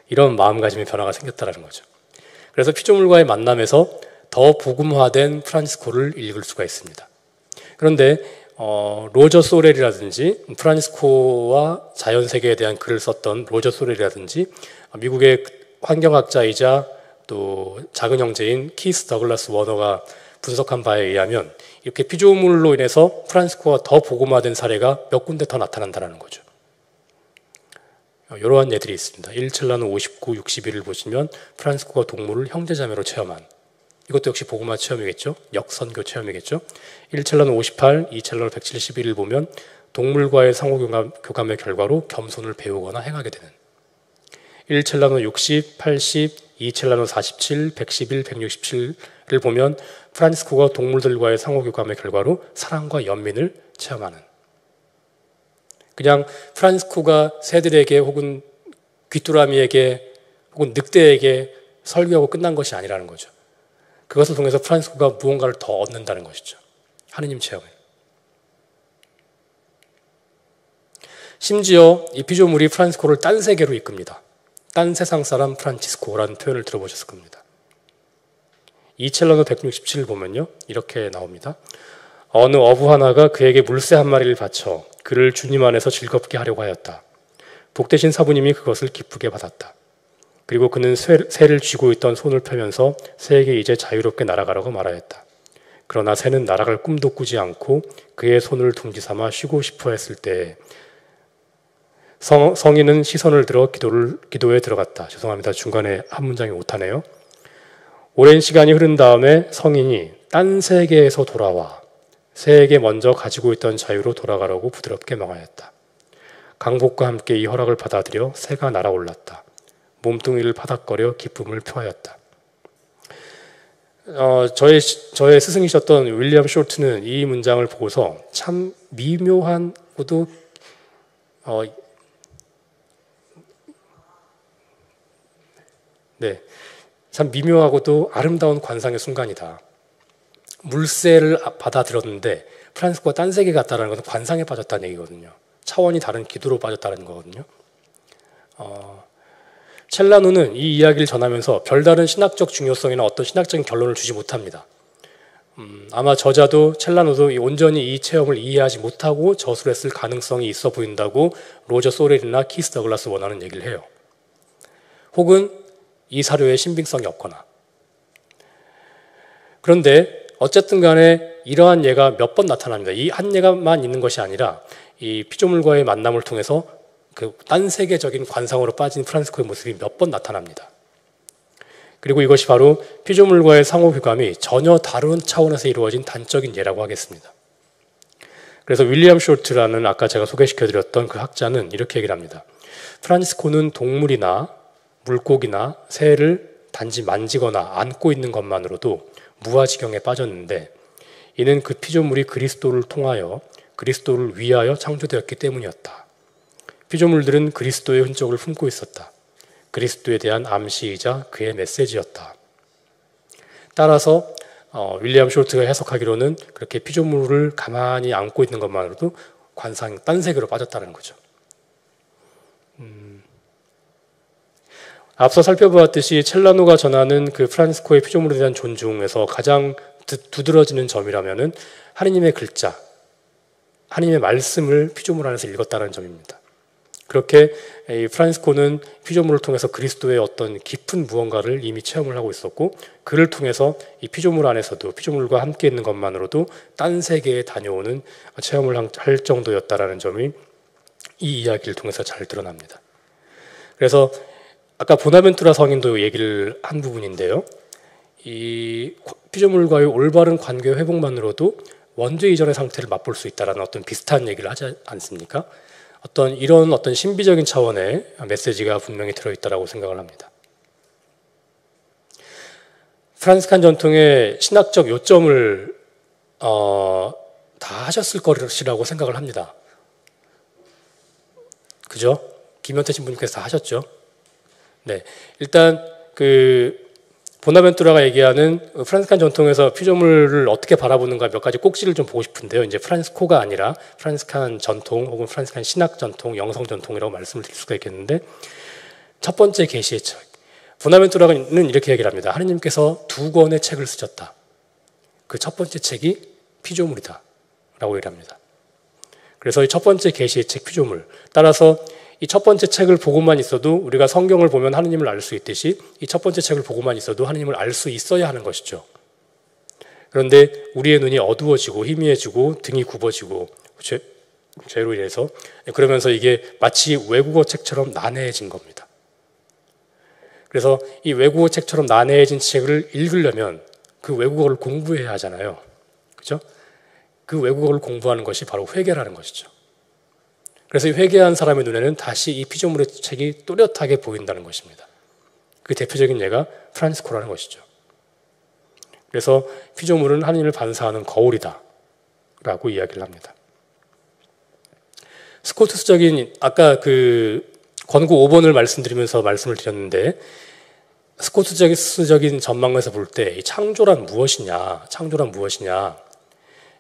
이런 마음가짐의 변화가 생겼다는 거죠. 그래서 피조물과의 만남에서 더 복음화된 프란시스코를 읽을 수가 있습니다. 그런데 로저 소렐이라든지 프란시스코와 자연세계에 대한 글을 썼던 로저 소렐이라든지 미국의 환경학자이자 또 작은 형제인 키스 더글라스 워너가 분석한 바에 의하면 이렇게 피조물로 인해서 프란시스코가 더 복음화된 사례가 몇 군데 더 나타난다는 거죠. 이러한 예들이 있습니다. 1첼라노 59, 61을 보시면 프란시스코가 동물을 형제자매로 체험한, 이것도 역시 복음화 체험이겠죠. 역선교 체험이겠죠. 1첼라노 58, 2첼라노 171을 보면 동물과의 상호교감의 결과로 겸손을 배우거나 행하게 되는, 1첼라노 60, 80, 2첼라노 47, 111, 167를 보면 프란시스코가 동물들과의 상호교감의 결과로 사랑과 연민을 체험하는, 그냥 프란시스코가 새들에게 혹은 귀뚜라미에게 혹은 늑대에게 설교하고 끝난 것이 아니라는 거죠. 그것을 통해서 프란시스코가 무언가를 더 얻는다는 것이죠. 하느님 체험을. 심지어 이 피조물이 프란시스코를 딴 세계로 이끕니다. 딴 세상 사람 프란치스코라는 표현을 들어보셨을 겁니다. 2첼라노 167을 보면요, 이렇게 나옵니다. 어느 어부 하나가 그에게 물새 한 마리를 바쳐 그를 주님 안에서 즐겁게 하려고 하였다. 복되신 사부님이 그것을 기쁘게 받았다. 그리고 그는 새를 쥐고 있던 손을 펴면서 새에게 이제 자유롭게 날아가라고 말하였다. 그러나 새는 날아갈 꿈도 꾸지 않고 그의 손을 둥지 삼아 쉬고 싶어 했을 때에 성인은 시선을 들어 기도에 들어갔다. 죄송합니다. 중간에 한 문장이 오타네요. 오랜 시간이 흐른 다음에 성인이 딴 세계에서 돌아와 새에게 먼저 가지고 있던 자유로 돌아가라고 부드럽게 명하였다. 강복과 함께 이 허락을 받아들여 새가 날아올랐다. 몸뚱이를 파닥거려 기쁨을 표하였다. 저의 스승이셨던 윌리엄 숄트는 이 문장을 보고서 참 미묘하고도 참 미묘하고도 아름다운 관상의 순간이다. 물새를 받아들였는데 프란시스코가 딴 세계 갔다는 것은 관상에 빠졌다는 얘기거든요. 차원이 다른 기도로 빠졌다는 거거든요. 첼라노는 이 이야기를 전하면서 별다른 신학적 중요성이나 어떤 신학적인 결론을 주지 못합니다. 아마 저자도 첼라노도 온전히 이 체험을 이해하지 못하고 저술했을 가능성이 있어 보인다고 로저 소렐이나 키스 더글라스 원하는 얘기를 해요. 혹은 이 사료에 신빙성이 없거나. 그런데 어쨌든 간에 이러한 예가 몇 번 나타납니다. 이 한 예가만 있는 것이 아니라 이 피조물과의 만남을 통해서 그 딴 세계적인 관상으로 빠진 프란시스코의 모습이 몇 번 나타납니다. 그리고 이것이 바로 피조물과의 상호교감이 전혀 다른 차원에서 이루어진 단적인 예라고 하겠습니다. 그래서 윌리엄 숄트라는 아까 제가 소개시켜드렸던 그 학자는 이렇게 얘기를 합니다. 프란시스코는 동물이나 물고기나 새를 단지 만지거나 안고 있는 것만으로도 무아지경에 빠졌는데 이는 그 피조물이 그리스도를 통하여 그리스도를 위하여 창조되었기 때문이었다. 피조물들은 그리스도의 흔적을 품고 있었다. 그리스도에 대한 암시이자 그의 메시지였다. 따라서 윌리엄 숄트가 해석하기로는 그렇게 피조물을 가만히 안고 있는 것만으로도 관상 딴 세계로 빠졌다는 거죠. 앞서 살펴보았듯이 첼라노가 전하는 그 프란시스코의 피조물에 대한 존중에서 가장 두드러지는 점이라면은 하느님의 글자, 하나님의 말씀을 피조물 안에서 읽었다는 점입니다. 그렇게 이 프란시스코는 피조물을 통해서 그리스도의 어떤 깊은 무언가를 이미 체험을 하고 있었고, 그를 통해서 이 피조물 안에서도 피조물과 함께 있는 것만으로도 딴 세계에 다녀오는 체험을 할 정도였다라는 점이 이 이야기를 통해서 잘 드러납니다. 그래서 아까 보나벤투라 성인도 얘기를 한 부분인데요. 이 피조물과의 올바른 관계 회복만으로도 원죄 이전의 상태를 맛볼 수 있다라는 어떤 비슷한 얘기를 하지 않습니까? 이런 신비적인 차원의 메시지가 분명히 들어있다라고 생각을 합니다. 프란시스칸 전통의 신학적 요점을 다 하셨을 것이라고 생각을 합니다. 그죠? 김현태 신부님께서 다 하셨죠. 네, 일단 보나벤투라가 얘기하는 프란시스칸 전통에서 피조물을 어떻게 바라보는가 몇 가지 꼭지를 좀 보고 싶은데요. 이제 프란시스코가 아니라 프란시스칸 전통 혹은 프란시스칸 신학 전통, 영성 전통이라고 말씀을 드릴 수가 있겠는데, 첫 번째 계시의 책. 보나벤투라는 이렇게 얘기를 합니다. 하느님께서 2권의 책을 쓰셨다. 그 첫 번째 책이 피조물이다 라고 얘기를 합니다. 그래서 이 첫 번째 계시의 책 피조물, 따라서 이 첫 번째 책을 보고만 있어도 우리가 성경을 보면 하느님을 알 수 있듯이 이 첫 번째 책을 보고만 있어도 하느님을 알 수 있어야 하는 것이죠. 그런데 우리의 눈이 어두워지고 희미해지고 등이 굽어지고 죄로 인해서, 그러면서 이게 마치 외국어 책처럼 난해해진 겁니다. 그래서 이 외국어 책처럼 난해해진 책을 읽으려면 그 외국어를 공부해야 하잖아요. 그죠? 그 외국어를 공부하는 것이 바로 회개라는 것이죠. 그래서 이 회개한 사람의 눈에는 다시 이 피조물의 책이 또렷하게 보인다는 것입니다. 그 대표적인 예가 프란시스코라는 것이죠. 그래서 피조물은 하느님을 반사하는 거울이다 라고 이야기를 합니다. 스코투스적인, 아까 권고 5번을 말씀드리면서 말씀을 드렸는데, 스코투스적인 전망에서 볼 때 이 창조란 무엇이냐,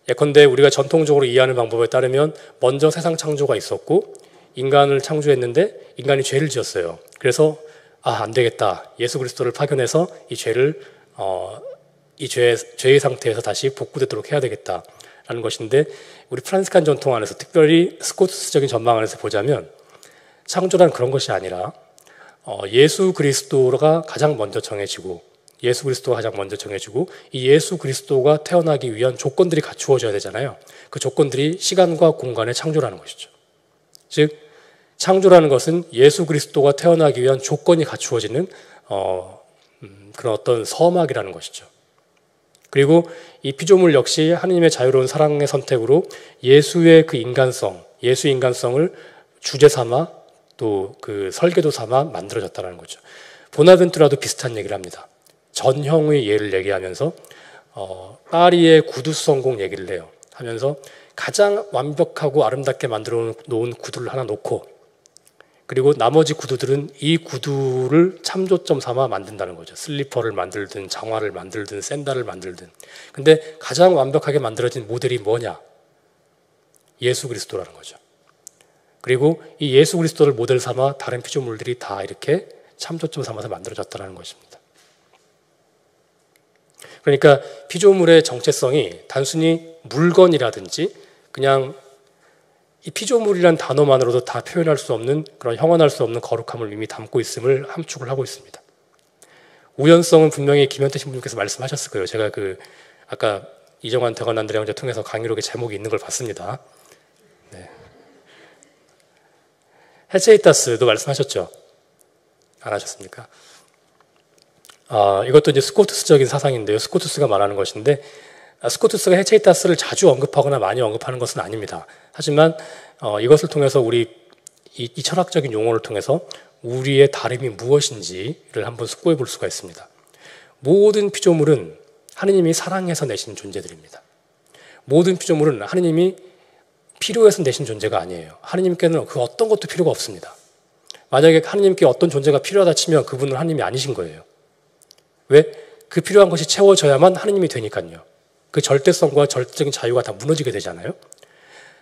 예컨대 우리가 전통적으로 이해하는 방법에 따르면 먼저 세상 창조가 있었고 인간을 창조했는데 인간이 죄를 지었어요. 그래서 안 되겠다. 예수 그리스도를 파견해서 이 죄를 이 죄의 상태에서 다시 복구되도록 해야 되겠다라는 것인데, 우리 프란시스칸 전통 안에서 특별히 스코투스적인 전망 안에서 보자면 창조란 그런 것이 아니라 예수 그리스도가 가장 먼저 정해지고 이 예수 그리스도가 태어나기 위한 조건들이 갖추어져야 되잖아요. 그 조건들이 시간과 공간의 창조라는 것이죠. 즉 창조라는 것은 예수 그리스도가 태어나기 위한 조건이 갖추어지는 그런 어떤 서막이라는 것이죠. 그리고 이 피조물 역시 하느님의 자유로운 사랑의 선택으로 예수의 그 인간성, 예수 인간성을 주제 삼아 또 그 설계도 삼아 만들어졌다는 거죠. 보나벤투라도 비슷한 얘기를 합니다. 전형의 예를 얘기하면서 파리의 구두 성공 얘기를 해요. 하면서 가장 완벽하고 아름답게 만들어 놓은 구두를 하나 놓고, 그리고 나머지 구두들은 이 구두를 참조점 삼아 만든다는 거죠. 슬리퍼를 만들든 장화를 만들든 샌들을 만들든. 근데 가장 완벽하게 만들어진 모델이 뭐냐? 예수 그리스도라는 거죠. 그리고 이 예수 그리스도를 모델 삼아 다른 피조물들이 다 이렇게 참조점 삼아서 만들어졌다는 것입니다. 그러니까 피조물의 정체성이 단순히 물건이라든지 그냥 이 피조물이란 단어만으로도 다 표현할 수 없는, 그런 형언할 수 없는 거룩함을 이미 담고 있음을 함축을 하고 있습니다. 우연성은 분명히 김현태 신부님께서 말씀하셨을 거예요. 제가 아까 이정환 대관한드레 형제 통해서 강의록에 제목이 있는 걸 봤습니다. 네. 헤체이타스도 말씀하셨죠? 안 하셨습니까? 이것도 이제 스코투스적인 사상인데요. 스코투스가 말하는 것인데, 스코투스가 헤체이타스를 자주 언급하거나 많이 언급하는 것은 아닙니다. 하지만 이것을 통해서 이 철학적인 용어를 통해서 우리의 다름이 무엇인지를 한번 숙고해 볼 수가 있습니다. 모든 피조물은 하느님이 사랑해서 내신 존재들입니다. 모든 피조물은 하느님이 필요해서 내신 존재가 아니에요. 하느님께는 그 어떤 것도 필요가 없습니다. 만약에 하느님께 어떤 존재가 필요하다 치면 그분은 하느님이 아니신 거예요. 왜? 그 필요한 것이 채워져야만 하느님이 되니까요. 그 절대성과 절대적인 자유가 다 무너지게 되잖아요.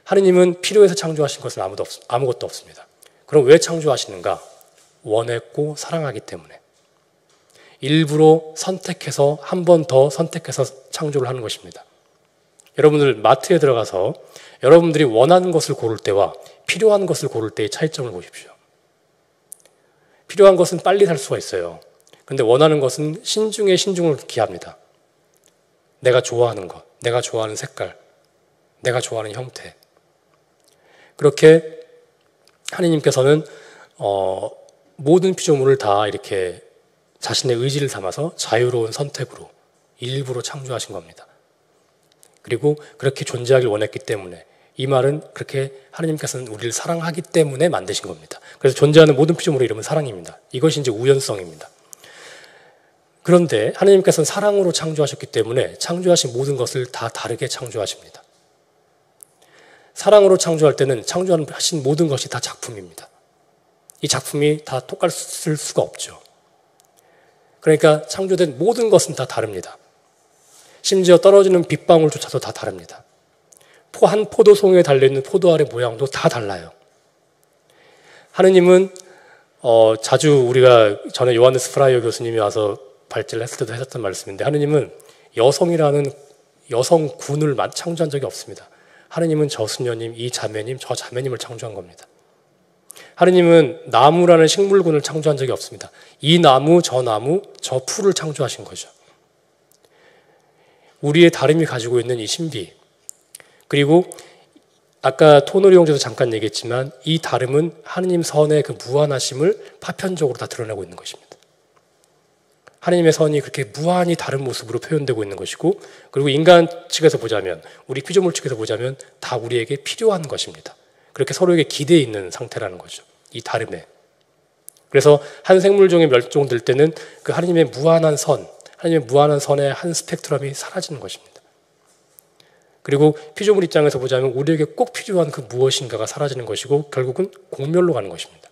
하느님은 필요해서 창조하신 것은 아무것도 없습니다. 그럼 왜 창조하시는가? 원했고 사랑하기 때문에. 일부러 선택해서 한 번 더 선택해서 창조를 하는 것입니다. 여러분들 마트에 들어가서 여러분들이 원하는 것을 고를 때와 필요한 것을 고를 때의 차이점을 보십시오. 필요한 것은 빨리 살 수가 있어요. 근데 원하는 것은 신중에 신중을 기합니다. 내가 좋아하는 것, 내가 좋아하는 색깔, 내가 좋아하는 형태. 그렇게 하느님께서는 모든 피조물을 다 이렇게 자신의 의지를 담아서 자유로운 선택으로 일부러 창조하신 겁니다. 그리고 그렇게 존재하길 원했기 때문에, 이 말은 그렇게 하느님께서는 우리를 사랑하기 때문에 만드신 겁니다. 그래서 존재하는 모든 피조물의 이름은 사랑입니다. 이것이 이제 우연성입니다. 그런데 하느님께서는 사랑으로 창조하셨기 때문에 창조하신 모든 것을 다 다르게 창조하십니다. 사랑으로 창조할 때는 창조하신 모든 것이 다 작품입니다. 이 작품이 다 똑같을 수가 없죠. 그러니까 창조된 모든 것은 다 다릅니다. 심지어 떨어지는 빗방울조차도 다 다릅니다. 한 포도송이에 달려있는 포도알의 모양도 다 달라요. 하느님은 자주 우리가 전에 요하네스 프라이어 교수님이 와서 발제를 했을 때도 하셨던 말씀인데, 하느님은 여성이라는 여성군을 창조한 적이 없습니다. 하느님은 저 수녀님, 이 자매님, 저 자매님을 창조한 겁니다. 하느님은 나무라는 식물군을 창조한 적이 없습니다. 이 나무, 저 풀을 창조하신 거죠. 우리의 다름이 가지고 있는 이 신비, 그리고 아까 토노리 형제도 잠깐 얘기했지만 이 다름은 하느님 선의 그 무한하심을 파편적으로 다 드러내고 있는 것입니다. 하느님의 선이 그렇게 무한히 다른 모습으로 표현되고 있는 것이고, 그리고 인간 측에서 보자면, 우리 피조물 측에서 보자면 다 우리에게 필요한 것입니다. 그렇게 서로에게 기대에 있는 상태라는 거죠. 이 다름에. 그래서 한 생물종이 멸종될 때는 그 하느님의 무한한 선, 하느님의 무한한 선의 한 스펙트럼이 사라지는 것입니다. 그리고 피조물 입장에서 보자면 우리에게 꼭 필요한 그 무엇인가가 사라지는 것이고 결국은 공멸로 가는 것입니다.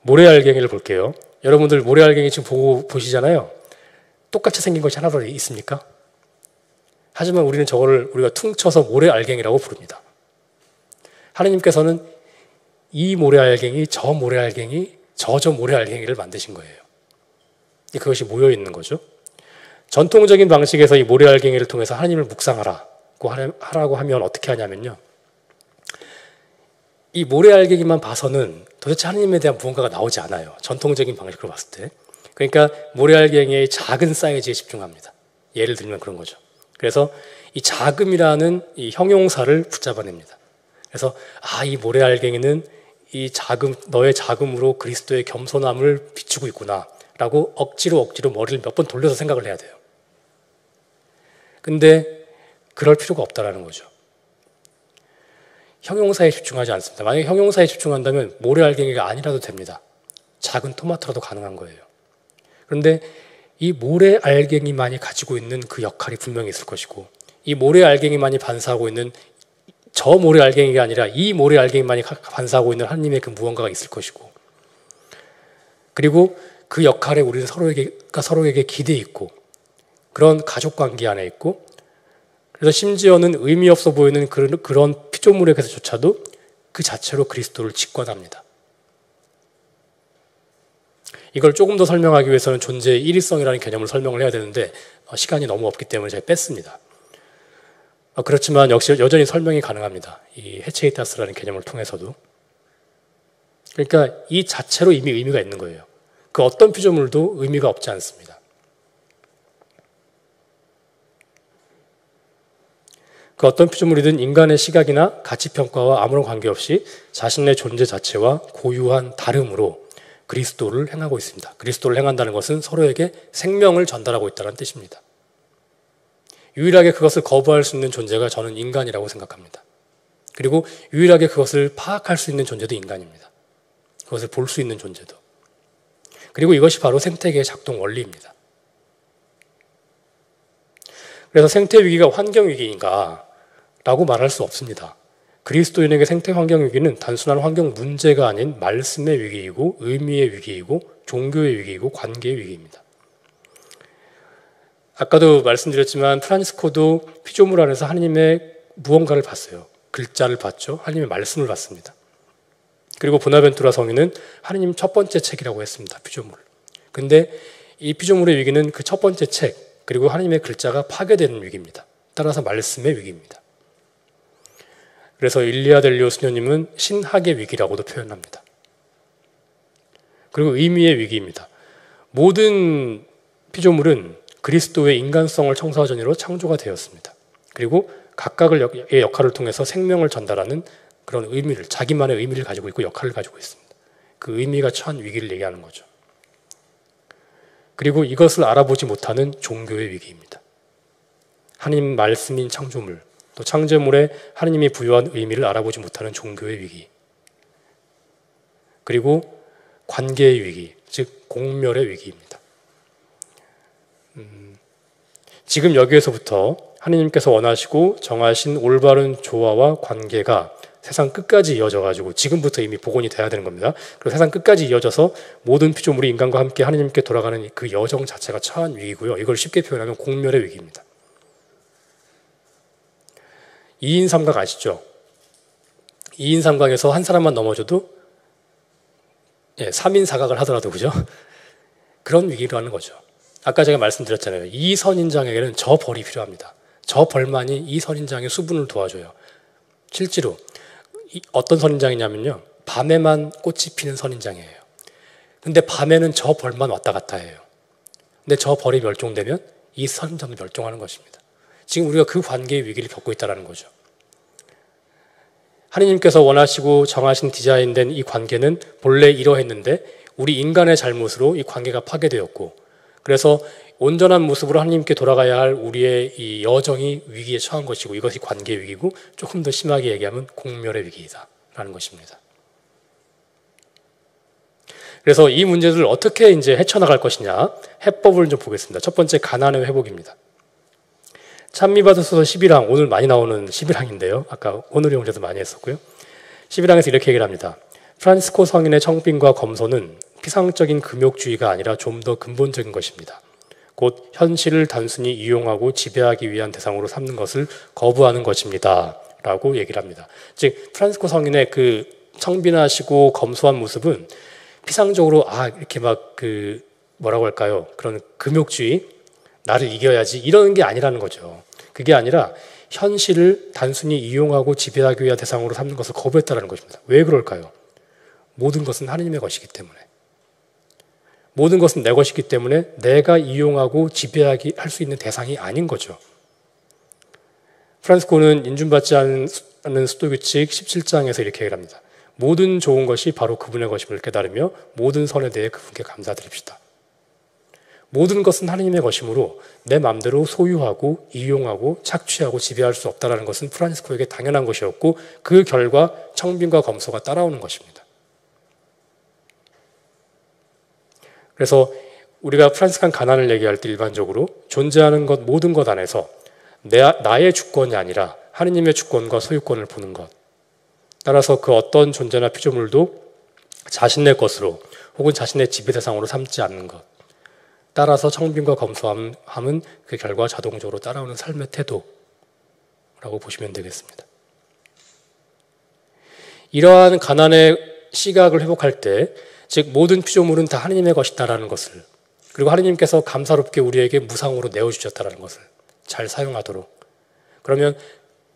모래알갱이를 볼게요. 여러분들 모래알갱이 지금 보시잖아요. 똑같이 생긴 것이 하나도 있습니까? 하지만 우리는 저거를 우리가 퉁쳐서 모래알갱이라고 부릅니다. 하느님께서는 이 모래알갱이, 저 모래알갱이, 저 모래알갱이를 만드신 거예요. 그것이 모여 있는 거죠. 전통적인 방식에서 이 모래알갱이를 통해서 하나님을 묵상하라고 하면 어떻게 하냐면요. 이 모래알갱이만 봐서는 도대체 하나님에 대한 무언가가 나오지 않아요. 전통적인 방식으로 봤을 때. 그러니까 모래알갱이의 작은 사이즈에 집중합니다. 예를 들면 그런 거죠. 그래서 이 자금이라는 이 형용사를 붙잡아냅니다. 그래서 이 모래알갱이는 이 자금, 너의 자금으로 그리스도의 겸손함을 비추고 있구나 라고 억지로 머리를 몇 번 돌려서 생각을 해야 돼요. 근데 그럴 필요가 없다라는 거죠. 형용사에 집중하지 않습니다. 만약에 형용사에 집중한다면 모래알갱이가 아니라도 됩니다. 작은 토마토라도 가능한 거예요. 그런데 이 모래알갱이만이 가지고 있는 그 역할이 분명히 있을 것이고, 이 모래알갱이만이 반사하고 있는 저 모래알갱이가 아니라 이 모래알갱이만이 반사하고 있는 하나님의 그 무언가가 있을 것이고, 그리고 그 역할에 우리는 서로에게 기대 있고 그런 가족관계 안에 있고, 그래서 심지어는 의미 없어 보이는 그런 피조물에게서조차도 그 자체로 그리스도를 직관합니다. 이걸 조금 더 설명하기 위해서는 존재의 일위성이라는 개념을 설명을 해야 되는데 시간이 너무 없기 때문에 제가 뺐습니다. 그렇지만 역시 여전히 설명이 가능합니다. 이 헤체이타스라는 개념을 통해서도. 그러니까 이 자체로 이미 의미가 있는 거예요. 그 어떤 피조물도 의미가 없지 않습니다. 그 어떤 피조물이든 인간의 시각이나 가치평가와 아무런 관계없이 자신의 존재 자체와 고유한 다름으로 그리스도를 행하고 있습니다. 그리스도를 행한다는 것은 서로에게 생명을 전달하고 있다는 뜻입니다. 유일하게 그것을 거부할 수 있는 존재가 저는 인간이라고 생각합니다. 그리고 유일하게 그것을 파악할 수 있는 존재도 인간입니다. 그것을 볼 수 있는 존재도. 그리고 이것이 바로 생태계의 작동 원리입니다. 그래서 생태 위기가 환경 위기인가? 라고 말할 수 없습니다. 그리스도인에게 생태 환경 위기는 단순한 환경 문제가 아닌 말씀의 위기이고 의미의 위기이고 종교의 위기이고 관계의 위기입니다. 아까도 말씀드렸지만 프란치스코도 피조물 안에서 하나님의 무언가를 봤어요. 글자를 봤죠. 하나님의 말씀을 봤습니다. 그리고 보나벤투라 성인은 하나님 첫 번째 책이라고 했습니다. 피조물. 근데 이 피조물의 위기는 그 첫 번째 책, 그리고 하나님의 글자가 파괴되는 위기입니다. 따라서 말씀의 위기입니다. 그래서 일리아 델리오 수녀님은 신학의 위기라고도 표현합니다. 그리고 의미의 위기입니다. 모든 피조물은 그리스도의 인간성을 청소하전으로 창조가 되었습니다. 그리고 각각의 역할을 통해서 생명을 전달하는 그런 의미를, 자기만의 의미를 가지고 있고 역할을 가지고 있습니다. 그 의미가 처한 위기를 얘기하는 거죠. 그리고 이것을 알아보지 못하는 종교의 위기입니다. 하나님 말씀인 창조물, 또 창조물에 하나님이 부여한 의미를 알아보지 못하는 종교의 위기. 그리고 관계의 위기, 즉 공멸의 위기입니다. 지금 여기에서부터 하나님께서 원하시고 정하신 올바른 조화와 관계가 세상 끝까지 이어져가지고 지금부터 이미 복원이 돼야 되는 겁니다. 그리고 세상 끝까지 이어져서 모든 피조물이 인간과 함께 하나님께 돌아가는 그 여정 자체가 처한 위기고요. 이걸 쉽게 표현하면 공멸의 위기입니다. 2인 삼각 아시죠? 2인 삼각에서 한 사람만 넘어져도 3인 사각을 하더라도 그죠? 그런 위기라는 거죠. 아까 제가 말씀드렸잖아요. 이 선인장에게는 저 벌이 필요합니다. 저 벌만이 이 선인장의 수분을 도와줘요. 실제로 어떤 선인장이냐면요. 밤에만 꽃이 피는 선인장이에요. 근데 밤에는 저 벌만 왔다 갔다 해요. 근데 저 벌이 멸종되면 이 선인장도 멸종하는 것입니다. 지금 우리가 그 관계의 위기를 겪고 있다는 거죠. 하나님께서 원하시고 정하신 디자인된 이 관계는 본래 이러했는데 우리 인간의 잘못으로 이 관계가 파괴되었고, 그래서 온전한 모습으로 하나님께 돌아가야 할 우리의 이 여정이 위기에 처한 것이고, 이것이 관계의 위기고, 조금 더 심하게 얘기하면 공멸의 위기이다라는 것입니다. 그래서 이 문제들을 어떻게 이제 헤쳐나갈 것이냐, 해법을 좀 보겠습니다. 첫 번째, 가난의 회복입니다. 찬미받으소서 11항, 오늘 많이 나오는 11항인데요. 아까 오늘의 용제도 많이 했었고요. 11항에서 이렇게 얘기를 합니다. 프란시스코 성인의 청빈과 검소는 피상적인 금욕주의가 아니라 좀 더 근본적인 것입니다. 곧 현실을 단순히 이용하고 지배하기 위한 대상으로 삼는 것을 거부하는 것입니다. 라고 얘기를 합니다. 즉 프란시스코 성인의 그 청빈하시고 검소한 모습은 피상적으로 이렇게 막 뭐라고 할까요? 그런 금욕주의, 나를 이겨야지 이런 게 아니라는 거죠. 그게 아니라 현실을 단순히 이용하고 지배하기 위한 대상으로 삼는 것을 거부했다는 것입니다. 왜 그럴까요? 모든 것은 하나님의 것이기 때문에. 모든 것은 내 것이기 때문에 내가 이용하고 지배하기 할 수 있는 대상이 아닌 거죠. 프란시스코는 인준받지 않는 수도규칙 17장에서 이렇게 얘기를 합니다. 모든 좋은 것이 바로 그분의 것임을 깨달으며 모든 선에 대해 그분께 감사드립시다. 모든 것은 하나님의 것이므로 내 마음대로 소유하고 이용하고 착취하고 지배할 수 없다는 것은 프란시스코에게 당연한 것이었고, 그 결과 청빈과 검소가 따라오는 것입니다. 그래서 우리가 프란시스칸 가난을 얘기할 때 일반적으로 존재하는 것 모든 것 안에서 나의 주권이 아니라 하느님의 주권과 소유권을 보는 것, 따라서 그 어떤 존재나 피조물도 자신의 것으로 혹은 자신의 지배 대상으로 삼지 않는 것, 따라서 청빈과 검소함은 그 결과 자동적으로 따라오는 삶의 태도라고 보시면 되겠습니다. 이러한 가난의 시각을 회복할 때, 즉 모든 피조물은 다 하나님의 것이다라는 것을, 그리고 하나님께서 감사롭게 우리에게 무상으로 내어주셨다는 것을 잘 사용하도록, 그러면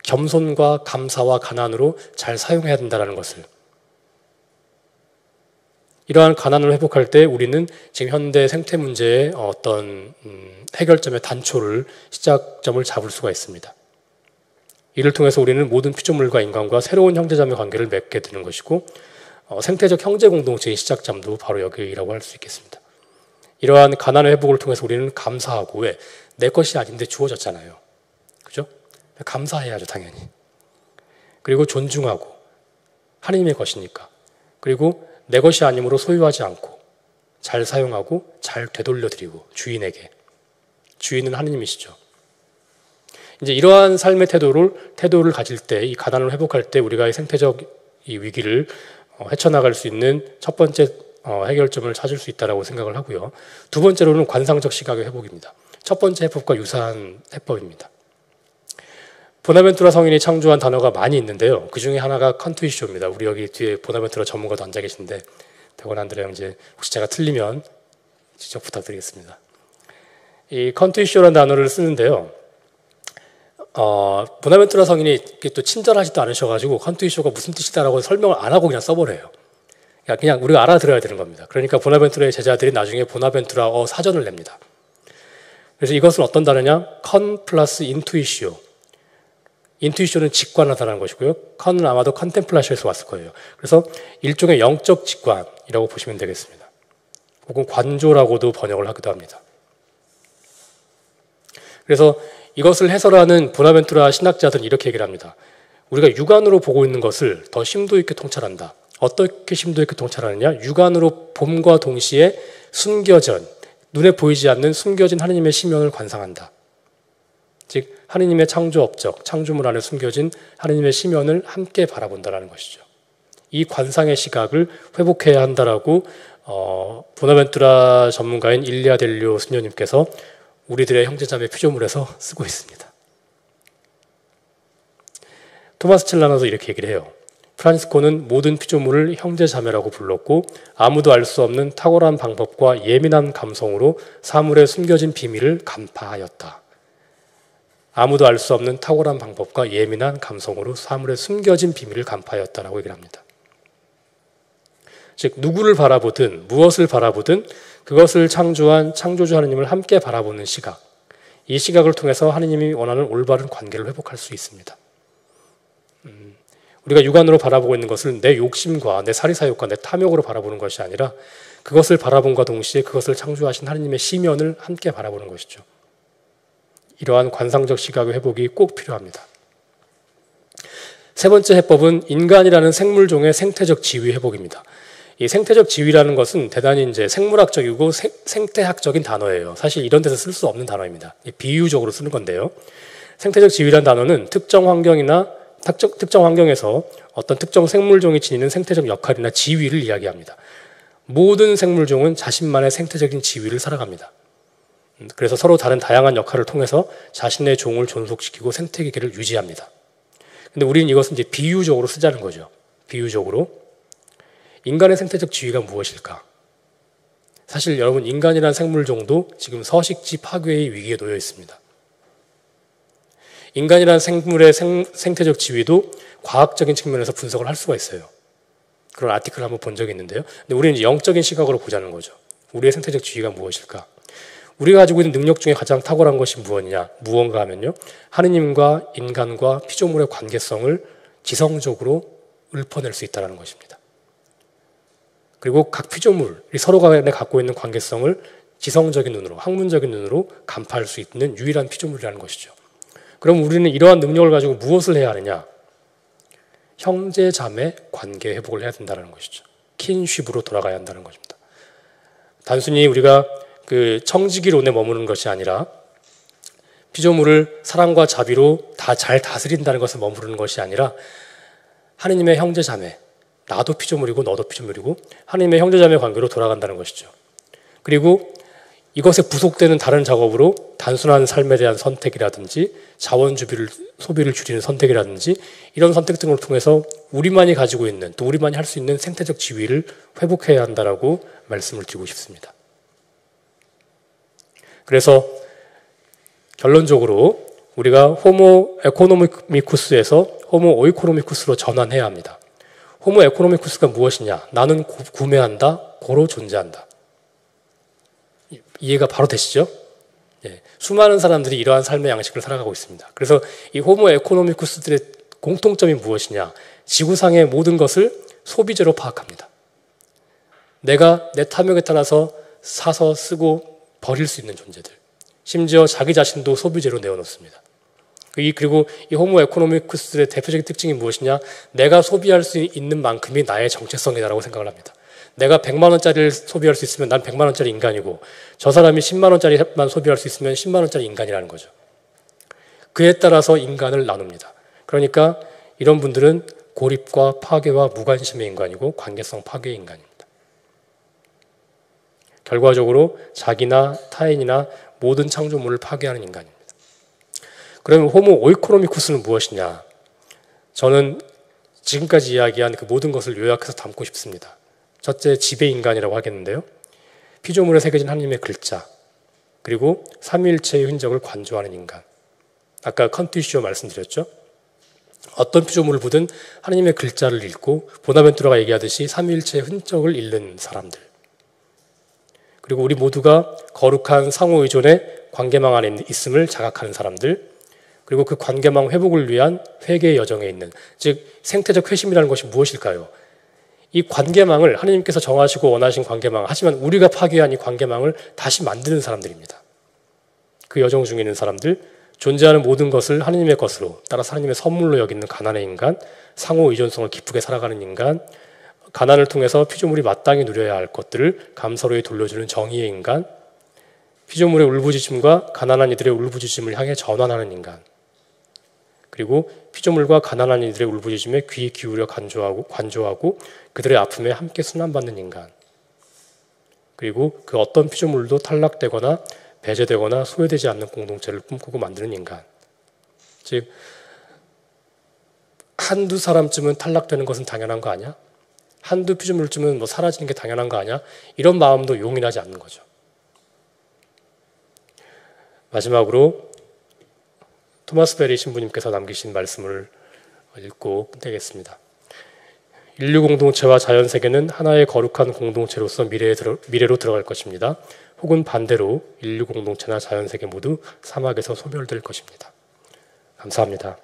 겸손과 감사와 가난으로 잘 사용해야 된다는 것을, 이러한 가난을 회복할 때 우리는 지금 현대 생태 문제의 어떤 해결점의 단초를, 시작점을 잡을 수가 있습니다. 이를 통해서 우리는 모든 피조물과 인간과 새로운 형제자매 관계를 맺게 되는 것이고, 생태적 형제 공동체의 시작점도 바로 여기라고 할 수 있겠습니다. 이러한 가난의 회복을 통해서 우리는 감사하고, 왜? 내 것이 아닌데 주어졌잖아요. 그죠? 감사해야죠, 당연히. 그리고 존중하고, 하나님의 것이니까. 그리고 내 것이 아니므로 소유하지 않고, 잘 사용하고, 잘 되돌려드리고, 주인에게. 주인은 하나님이시죠. 이제 이러한 삶의 태도를 가질 때, 이 가난을 회복할 때 우리가 이 생태적 이 위기를 헤쳐나갈 수 있는 첫 번째 해결점을 찾을 수 있다고 생각을 하고요. 두 번째로는 관상적 시각의 회복입니다. 첫 번째 해법과 유사한 해법입니다. 보나벤투라 성인이 창조한 단어가 많이 있는데요. 그 중에 하나가 컨투이쇼입니다. 우리 여기 뒤에 보나벤투라 전문가도 앉아 계신데, 대권 안드레 형제, 혹시 제가 틀리면 지적 부탁드리겠습니다. 이 컨투이쇼라는 단어를 쓰는데요. 보나벤투라 성인이 또 친절하지도 않으셔가지고 컨투이쇼가 무슨 뜻이다라고 설명을 안 하고 그냥 써버려요. 그냥 우리가 알아들어야 되는 겁니다. 그러니까 보나벤투라의 제자들이 나중에 보나벤투라어 사전을 냅니다. 그래서 이것은 어떤 단어냐? 컨 플러스 인투이쇼. 인투이쇼는 직관하다는 것이고요. 컨은 아마도 컨템플라쇼에서 왔을 거예요. 그래서 일종의 영적 직관이라고 보시면 되겠습니다. 혹은 관조라고도 번역을 하기도 합니다. 그래서 이것을 해설하는 보나벤투라 신학자들은 이렇게 얘기를 합니다. 우리가 육안으로 보고 있는 것을 더 심도 있게 통찰한다. 어떻게 심도 있게 통찰하느냐? 육안으로 봄과 동시에 숨겨진, 눈에 보이지 않는 숨겨진 하느님의 심연을 관상한다. 즉 하느님의 창조 업적, 창조물 안에 숨겨진 하느님의 심연을 함께 바라본다는 것이죠. 이 관상의 시각을 회복해야 한다라고 보나벤투라 전문가인 일리아 델리오 스녀님께서 우리들의 형제자매 피조물에서 쓰고 있습니다. 토마스 첼라노도 이렇게 얘기를 해요. 프란시스코는 모든 피조물을 형제자매라고 불렀고 아무도 알 수 없는 탁월한 방법과 예민한 감성으로 사물에 숨겨진 비밀을 간파하였다. 아무도 알 수 없는 탁월한 방법과 예민한 감성으로 사물에 숨겨진 비밀을 간파하였다라고 얘기를 합니다. 즉 누구를 바라보든 무엇을 바라보든 그것을 창조한 창조주 하느님을 함께 바라보는 시각, 이 시각을 통해서 하느님이 원하는 올바른 관계를 회복할 수 있습니다. 우리가 육안으로 바라보고 있는 것을 내 욕심과 내 사리사욕과 내 탐욕으로 바라보는 것이 아니라 그것을 바라본과 동시에 그것을 창조하신 하느님의 시면을 함께 바라보는 것이죠. 이러한 관상적 시각의 회복이 꼭 필요합니다. 세 번째 해법은 인간이라는 생물종의 생태적 지위 회복입니다. 이 생태적 지위라는 것은 대단히 이제 생물학적이고 생태학적인 단어예요. 사실 이런 데서 쓸 수 없는 단어입니다. 비유적으로 쓰는 건데요. 생태적 지위라는 단어는 특정 환경에서 어떤 특정 생물종이 지니는 생태적 역할이나 지위를 이야기합니다. 모든 생물종은 자신만의 생태적인 지위를 살아갑니다. 그래서 서로 다른 다양한 역할을 통해서 자신의 종을 존속시키고 생태계를 유지합니다. 근데 우리는 이것은 이제 비유적으로 쓰자는 거죠. 비유적으로. 인간의 생태적 지위가 무엇일까? 사실 여러분 인간이라는 생물종도 지금 서식지 파괴의 위기에 놓여 있습니다. 인간이라는 생물의 생태적 지위도 과학적인 측면에서 분석을 할 수가 있어요. 그런 아티클을 한번 본 적이 있는데요. 근데 우리는 영적인 시각으로 보자는 거죠. 우리의 생태적 지위가 무엇일까? 우리가 가지고 있는 능력 중에 가장 탁월한 것이 무언가 하면요. 하느님과 인간과 피조물의 관계성을 지성적으로 읊어낼 수 있다는 것입니다. 그리고 각 피조물이 서로 간에 갖고 있는 관계성을 지성적인 눈으로, 학문적인 눈으로 간파할 수 있는 유일한 피조물이라는 것이죠. 그럼 우리는 이러한 능력을 가지고 무엇을 해야 하느냐? 형제 자매 관계 회복을 해야 된다는 것이죠. 킨쉽으로 돌아가야 한다는 것입니다. 단순히 우리가 그 청지기론에 머무는 것이 아니라 피조물을 사랑과 자비로 다 잘 다스린다는 것에 머무르는 것이 아니라 하느님의 형제 자매, 나도 피조물이고 너도 피조물이고 하느님의 형제 자매 관계로 돌아간다는 것이죠. 그리고 이것에 부속되는 다른 작업으로 단순한 삶에 대한 선택이라든지 자원 소비를 줄이는 선택이라든지 이런 선택 등을 통해서 우리만이 가지고 있는 또 우리만이 할 수 있는 생태적 지위를 회복해야 한다라고 말씀을 드리고 싶습니다. 그래서 결론적으로 우리가 호모 에코노미쿠스에서 호모 오이코노미쿠스로 전환해야 합니다. 호모 에코노미쿠스가 무엇이냐? 나는 구매한다, 고로 존재한다. 이해가 바로 되시죠? 예, 수많은 사람들이 이러한 삶의 양식을 살아가고 있습니다. 그래서 이 호모 에코노미쿠스들의 공통점이 무엇이냐? 지구상의 모든 것을 소비재로 파악합니다. 내가 내 탐욕에 따라서 사서 쓰고 버릴 수 있는 존재들. 심지어 자기 자신도 소비재로 내어놓습니다. 그리고 이 호모 에코노미쿠스들의 대표적인 특징이 무엇이냐? 내가 소비할 수 있는 만큼이 나의 정체성이다라고 생각을 합니다. 내가 100만 원짜리를 소비할 수 있으면 난 100만 원짜리 인간이고 저 사람이 10만 원짜리만 소비할 수 있으면 10만 원짜리 인간이라는 거죠. 그에 따라서 인간을 나눕니다. 그러니까 이런 분들은 고립과 파괴와 무관심의 인간이고 관계성 파괴의 인간입니다. 결과적으로 자기나 타인이나 모든 창조물을 파괴하는 인간입니다. 그러면 호모 오이코노미쿠스는 무엇이냐? 저는 지금까지 이야기한 그 모든 것을 요약해서 담고 싶습니다. 첫째, 지배인간이라고 하겠는데요. 피조물에 새겨진 하나님의 글자. 그리고 삼위일체의 흔적을 관조하는 인간. 아까 컨투시오 말씀드렸죠. 어떤 피조물을 보든 하나님의 글자를 읽고 보나벤투라가 얘기하듯이 삼위일체의 흔적을 읽는 사람들. 그리고 우리 모두가 거룩한 상호의존의 관계망 안에 있음을 자각하는 사람들. 그리고 그 관계망 회복을 위한 회개의 여정에 있는, 즉 생태적 회심이라는 것이 무엇일까요? 이 관계망을 하나님께서 정하시고 원하신 관계망, 하지만 우리가 파괴한 이 관계망을 다시 만드는 사람들입니다. 그 여정 중에 있는 사람들, 존재하는 모든 것을 하나님의 것으로, 따라서 하나님의 선물로 여기는 가난의 인간, 상호 의존성을 기쁘게 살아가는 인간, 가난을 통해서 피조물이 마땅히 누려야 할 것들을 감사로이 돌려주는 정의의 인간, 피조물의 울부짖음과 가난한 이들의 울부짖음을 향해 전환하는 인간, 그리고 피조물과 가난한 이들의 울부짖음에 귀 기울여 관조하고 그들의 아픔에 함께 순환받는 인간, 그리고 그 어떤 피조물도 탈락되거나 배제되거나 소외되지 않는 공동체를 꿈꾸고 만드는 인간. 즉 한두 사람쯤은 탈락되는 것은 당연한 거 아니야? 한두 피조물쯤은 뭐 사라지는 게 당연한 거 아니야? 이런 마음도 용인하지 않는 거죠. 마지막으로 토마스 베리 신부님께서 남기신 말씀을 읽고 끝내겠습니다. 인류 공동체와 자연 세계는 하나의 거룩한 공동체로서 미래로 들어갈 것입니다. 혹은 반대로 인류 공동체나 자연 세계 모두 사막에서 소멸될 것입니다. 감사합니다.